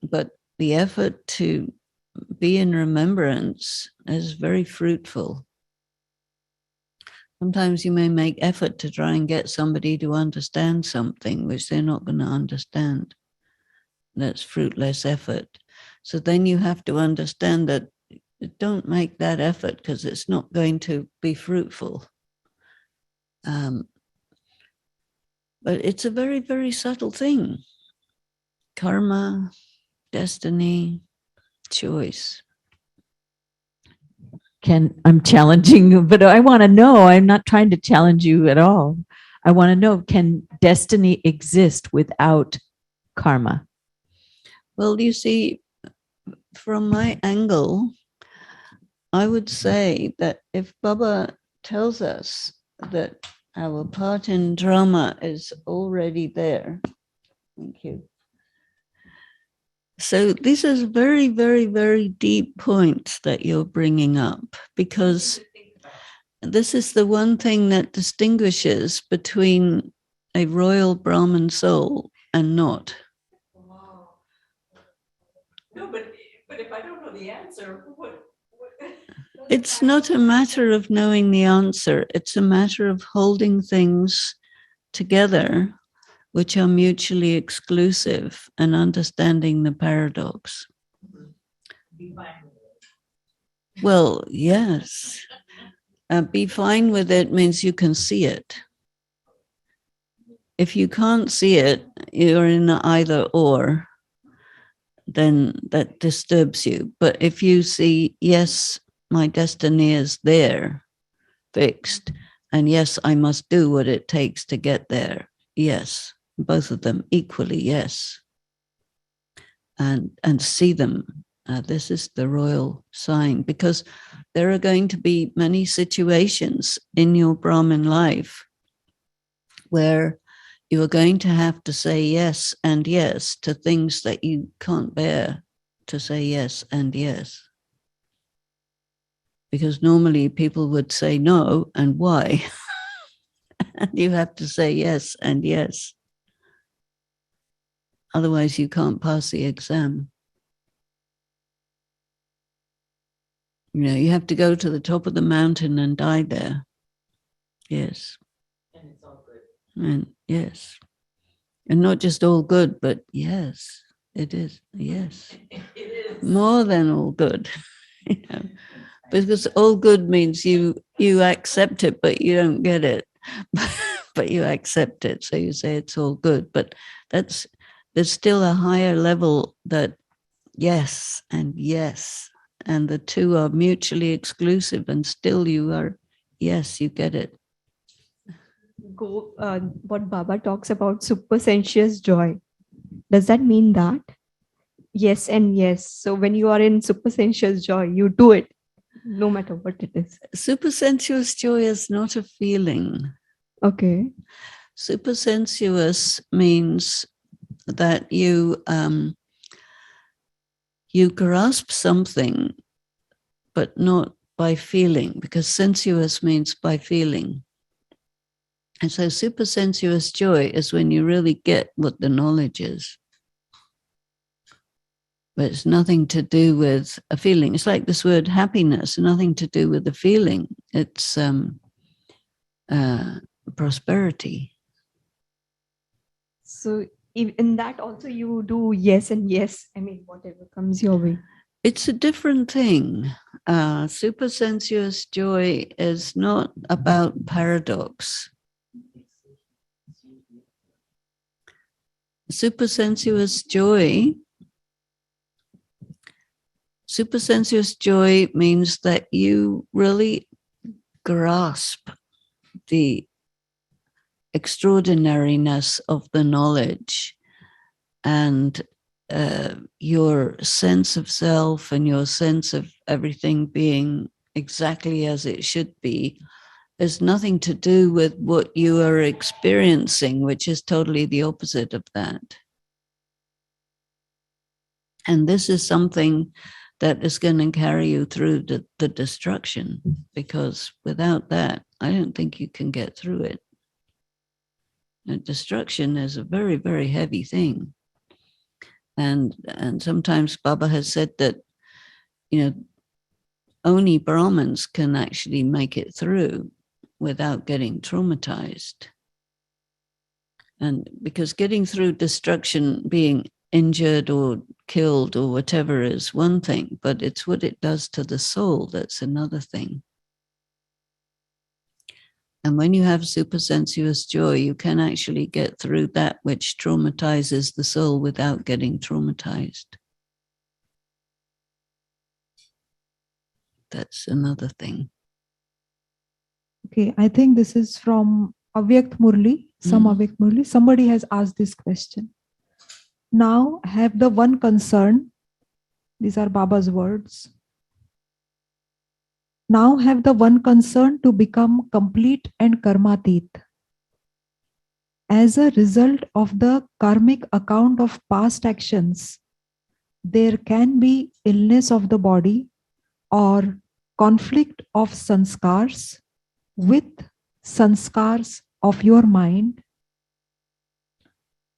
But the effort to be in remembrance is very fruitful. Sometimes you may make effort to try and get somebody to understand something which they're not going to understand. That's fruitless effort. So then you have to understand that don't make that effort because it's not going to be fruitful. But it's a very, very subtle thing. Karma, destiny, choice. I'm challenging you, but I want to know, I'm not trying to challenge you at all. I want to know, can destiny exist without karma? Well, you see, from my angle, I would say that if Baba tells us that our part in drama is already there, thank you. So this is very, very, very deep point that you're bringing up, because this is the one thing that distinguishes between a royal Brahmin soul and not. Wow. No, but if I don't know the answer, what? It's not a matter of knowing the answer. It's a matter of holding things together which are mutually exclusive and understanding the paradox. Well, yes. Be fine with it means you can see it. If you can't see it, you're in either or, then that disturbs you. But if you see, yes, my destiny is there, fixed, and yes, I must do what it takes to get there. Yes, both of them equally, yes. And see them This is the royal sign, because there are going to be many situations in your Brahmin life where you are going to have to say yes and yes to things that you can't bear to say yes and yes. Because normally people would say no and why. And you have to say yes and yes. Otherwise you can't pass the exam. You know, you have to go to the top of the mountain and die there. Yes. And it's all good. And yes. And not just all good, but yes, it is. Yes. It is. More than all good. You know, because all good means you accept it, but you don't get it. But you accept it. So you say it's all good. But there's still a higher level that yes and yes. And the two are mutually exclusive, and still you are, yes, you get it. What Baba talks about supersensuous joy. Does that mean that? Yes and yes. So when you are in supersensuous joy, you do it, no matter what it is. Supersensuous joy is not a feeling. Okay. Supersensuous means that you grasp something, but not by feeling, because sensuous means by feeling. And so supersensuous joy is when you really get what the knowledge is. But it's nothing to do with a feeling. It's like this word happiness, nothing to do with the feeling. It's prosperity. So in that also you do yes and yes. I mean, whatever comes your way. It's a different thing. Supersensuous joy is not about paradox. Supersensuous joy means that you really grasp the extraordinariness of the knowledge, and your sense of self and your sense of everything being exactly as it should be is nothing to do with what you are experiencing, which is totally the opposite of that. And this is something that is going to carry you through the destruction, because without that, I don't think you can get through it. And destruction is a very, very heavy thing. And sometimes Baba has said that, you know, only Brahmins can actually make it through without getting traumatized. And because getting through destruction, being injured or killed or whatever is one thing, but it's what it does to the soul that's another thing. And when you have supersensuous joy, you can actually get through that which traumatizes the soul without getting traumatized. That's another thing. Okay, I think this is from Avyakt Murli. Avyakt Murli. Somebody has asked this question. Now have the one concern, these are Baba's words. Now have the one concern to become complete and karmatit. As a result of the karmic account of past actions, there can be illness of the body or conflict of sanskars with sanskars of your mind.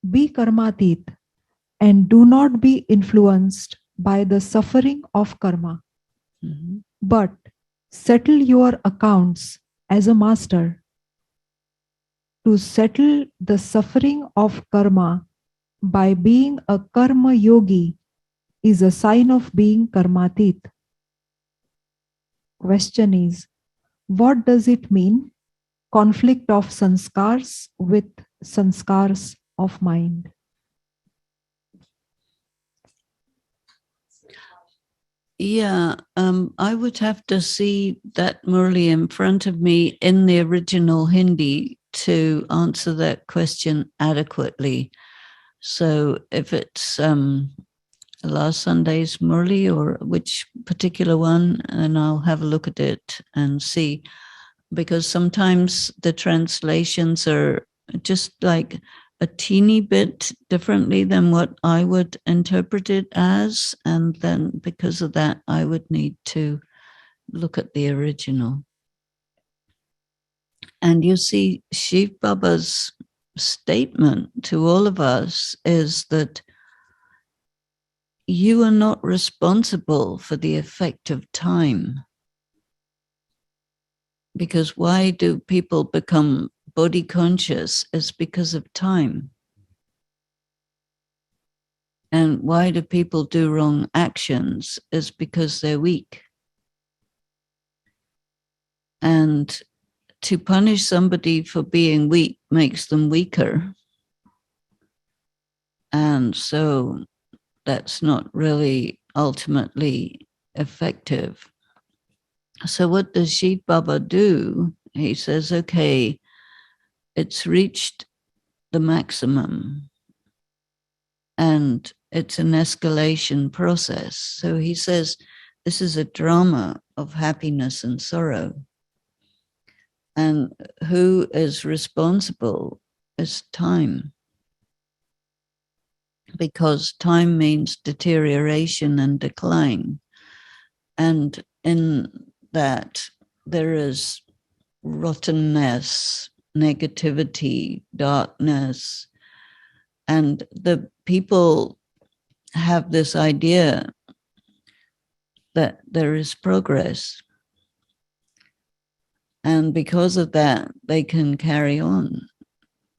Be karmatit and do not be influenced by the suffering of karma, but settle your accounts as a master. To settle the suffering of karma by being a karma yogi is a sign of being karmatit. Question is, what does it mean? Conflict of sanskars with sanskars of mind. Yeah, I would have to see that Murli in front of me in the original Hindi to answer that question adequately. So if it's last Sunday's Murli, or which particular one, and I'll have a look at it and see, because sometimes the translations are just like a teeny bit differently than what I would interpret it as, and then because of that I would need to look at the original. And you see, Shiv Baba's statement to all of us is that you are not responsible for the effect of time. Because why do people become body conscious? It's because of time. And why do people do wrong actions? It's because they're weak. And to punish somebody for being weak makes them weaker. And so that's not really ultimately effective. So what does Shiv Baba do? He says, okay, it's reached the maximum and it's an escalation process. So he says, this is a drama of happiness and sorrow. And who is responsible is time. Because time means deterioration and decline. And in that there is rottenness, negativity, darkness. And the people have this idea that there is progress. And because of that, they can carry on.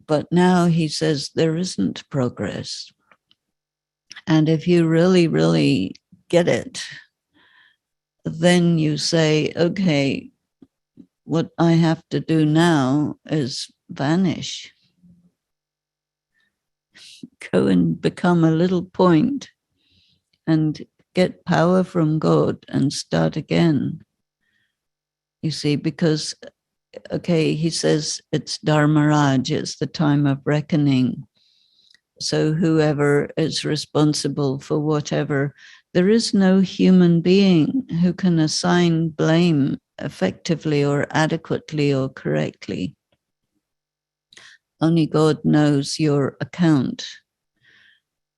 But now he says there isn't progress. And if you really, really get it, then you say, okay, what I have to do now is vanish. Go and become a little point and get power from God and start again. You see, because, okay, he says it's Dharmaraj, it's the time of reckoning. So whoever is responsible for whatever, there is no human being who can assign blame effectively or adequately or correctly. Only God knows your account.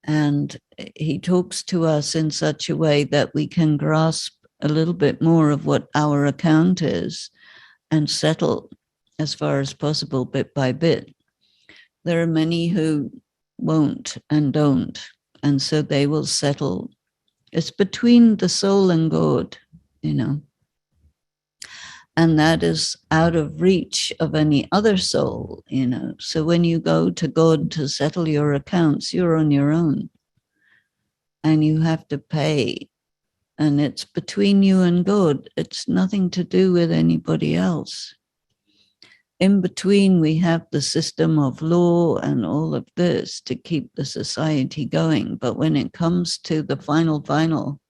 And he talks to us in such a way that we can grasp a little bit more of what our account is and settle as far as possible bit by bit. There are many who won't and don't, and so they will settle. It's between the soul and God, you know, and that is out of reach of any other soul, you know. So when you go to God to settle your accounts, you're on your own and you have to pay, and it's between you and God. It's nothing to do with anybody else. In between, we have the system of law and all of this to keep the society going. But when it comes to the final,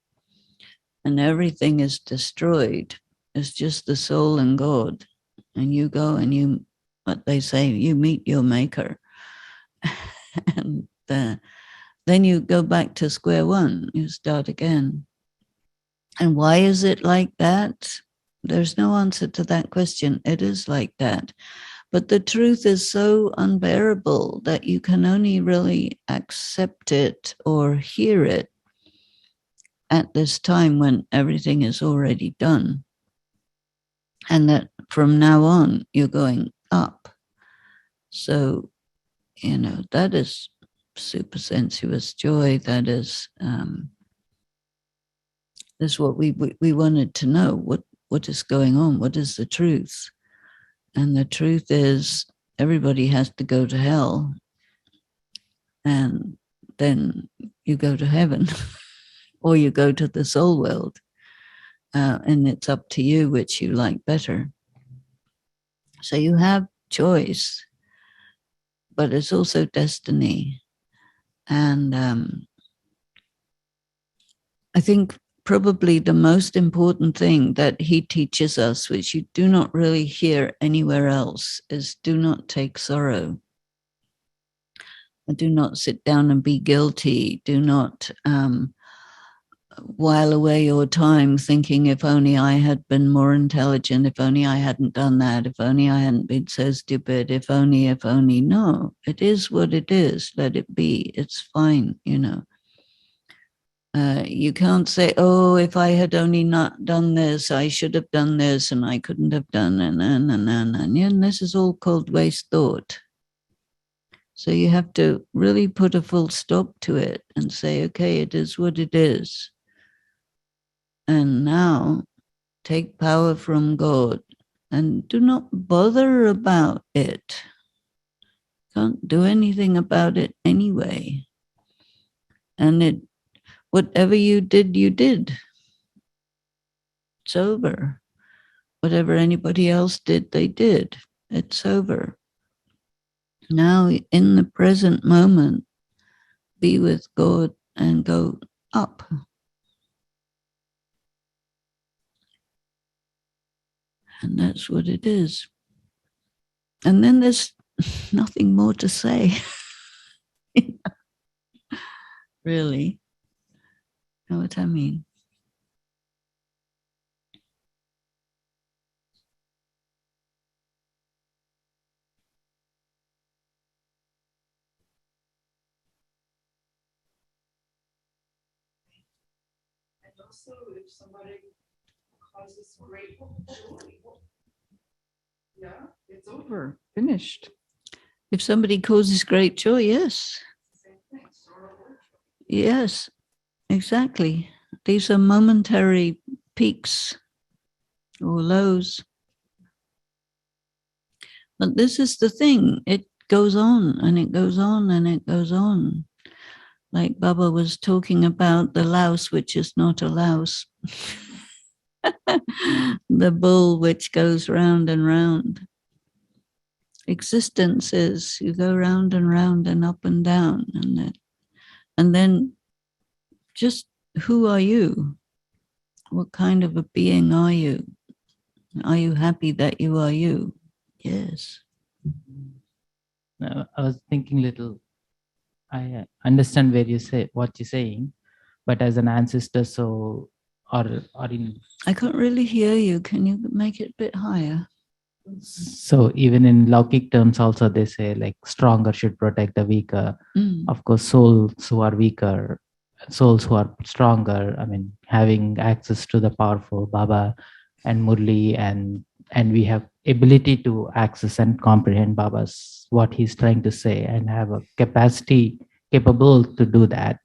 and everything is destroyed, it's just the soul and God. And you go and you, what they say, you meet your maker. And then you go back to square one, you start again. And why is it like that? There's no answer to that question. It is like that. But the truth is so unbearable that you can only really accept it or hear it at this time when everything is already done. And that from now on, you're going up. So, you know, that is supersensuous joy. That is what we wanted to know. What is going on? What is the truth? And the truth is everybody has to go to hell, and then you go to heaven or you go to the soul world, and it's up to you which you like better. So you have choice, but it's also destiny. And I think probably the most important thing that he teaches us, which you do not really hear anywhere else, is do not take sorrow. Do not sit down and be guilty. Do not while away your time thinking, if only I had been more intelligent, if only I hadn't done that, if only I hadn't been so stupid, if only. No, it is what it is. Let it be. It's fine, you know. You can't say, oh, if I had only not done this, I should have done this, and I couldn't have done it, and this is all called waste thought. So you have to really put a full stop to it and say, okay, it is what it is. And now take power from God and do not bother about it. Can't do anything about it anyway. And whatever you did, you did. It's over. Whatever anybody else did, they did. It's over. Now, in the present moment, be with God and go up. And that's what it is. And then there's nothing more to say. Really. Know what I mean? And also, if somebody causes great joy, yeah, it's over, finished. If somebody causes great joy, yes. Same thing, sorrow or joy. Yes, exactly. These are momentary peaks or lows. But this is the thing. It goes on and it goes on and it goes on. Like Baba was talking about the louse, which is not a louse. The bull which goes round and round. Existence is you go round and up and down. And then just who are you? What kind of a being are you? Are you happy that you are you? Yes. I was thinking little. I understand where you say what you're saying, but as an ancestor, so or in I can't really hear you. Can you make it a bit higher? so even in Laukic terms, also they say like stronger should protect the weaker. Mm. Of course, souls who are weaker, souls who are stronger. I mean, having access to the powerful Baba and Murli, and we have ability to access and comprehend Baba's what he's trying to say, and have a capable to do that.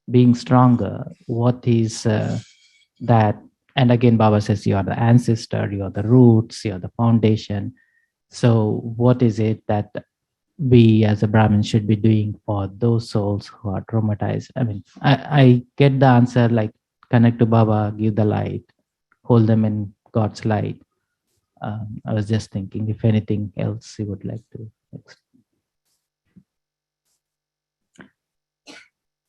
Being stronger, what is that? And again, Baba says you are the ancestor, you are the roots, you are the foundation. So what is it that we as a Brahmin should be doing for those souls who are traumatized? I mean, I get the answer, like connect to Baba, give the light, hold them in God's light. I was just thinking if anything else you would like to explain.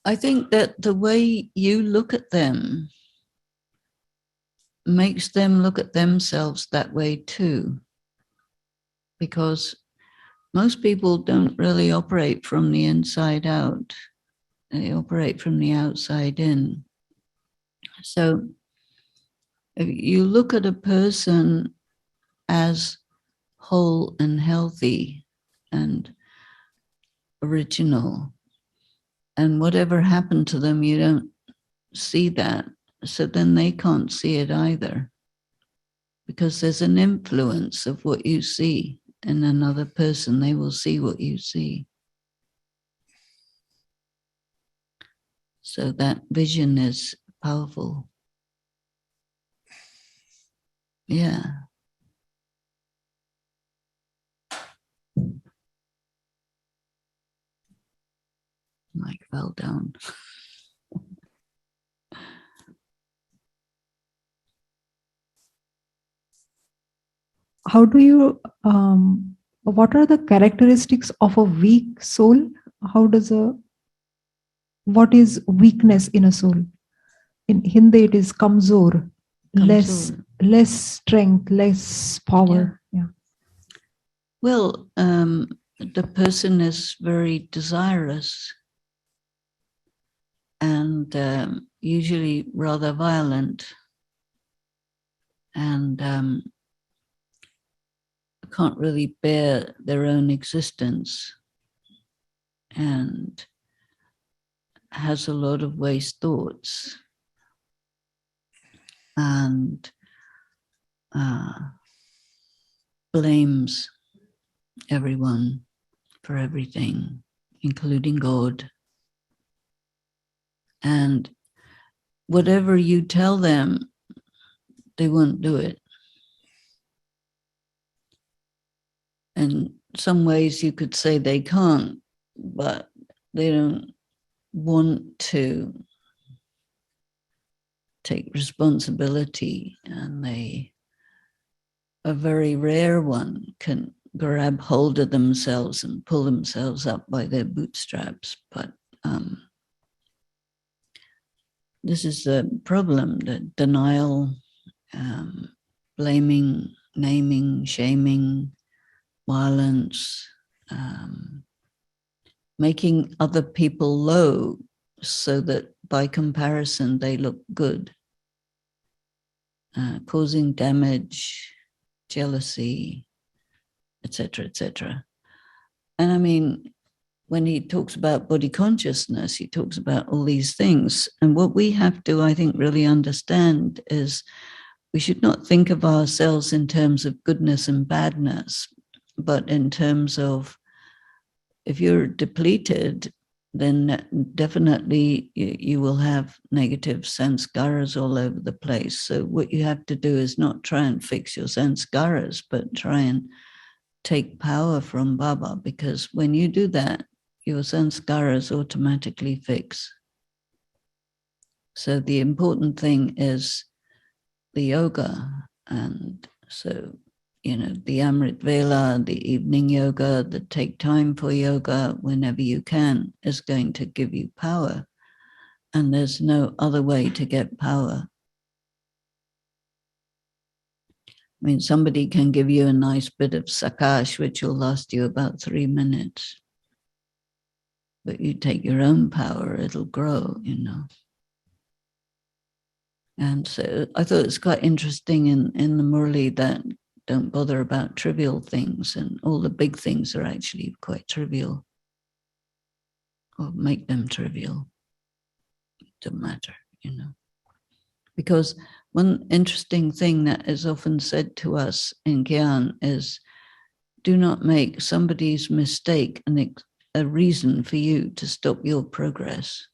I think that the way you look at them makes them look at themselves that way too. Because most people don't really operate from the inside out. They operate from the outside in. So if you look at a person as whole and healthy and original, and whatever happened to them, you don't see that. So then they can't see it either, because there's an influence of what you see in another person. They will see what you see. So that vision is powerful. Yeah. Mike fell down. How do you, what are the characteristics of a weak soul? What is weakness in a soul? In Hindi, it is kamzor, less strength, less power. Yeah. Well, the person is very desirous. and usually rather violent, and can't really bear their own existence, and has a lot of waste thoughts, and blames everyone for everything, including God. And whatever you tell them, they won't do it. In some ways you could say they can't, but they don't want to take responsibility, and they, a very rare one, can grab hold of themselves and pull themselves up by their bootstraps. But this is the problem, the denial, blaming, naming, shaming, violence, making other people low so that by comparison they look good, causing damage, jealousy, etc., etc. And I mean, when he talks about body consciousness, he talks about all these things. And what we have to, I think, really understand is we should not think of ourselves in terms of goodness and badness, but in terms of, if you're depleted, then definitely you will have negative sanskaras all over the place. So what you have to do is not try and fix your sanskaras, but try and take power from Baba, because when you do that, your sanskaras automatically fix. So the important thing is the yoga. And so, you know, the Amrit Vela, the evening yoga, the take time for yoga whenever you can, is going to give you power. And there's no other way to get power. I mean, somebody can give you a nice bit of sakash, which will last you about 3 minutes. But you take your own power, it'll grow, you know. And so I thought it's quite interesting in the Murli that don't bother about trivial things, and all the big things are actually quite trivial, or make them trivial. It doesn't matter, you know. Because one interesting thing that is often said to us in Gyan is, do not make somebody's mistake a reason for you to stop your progress.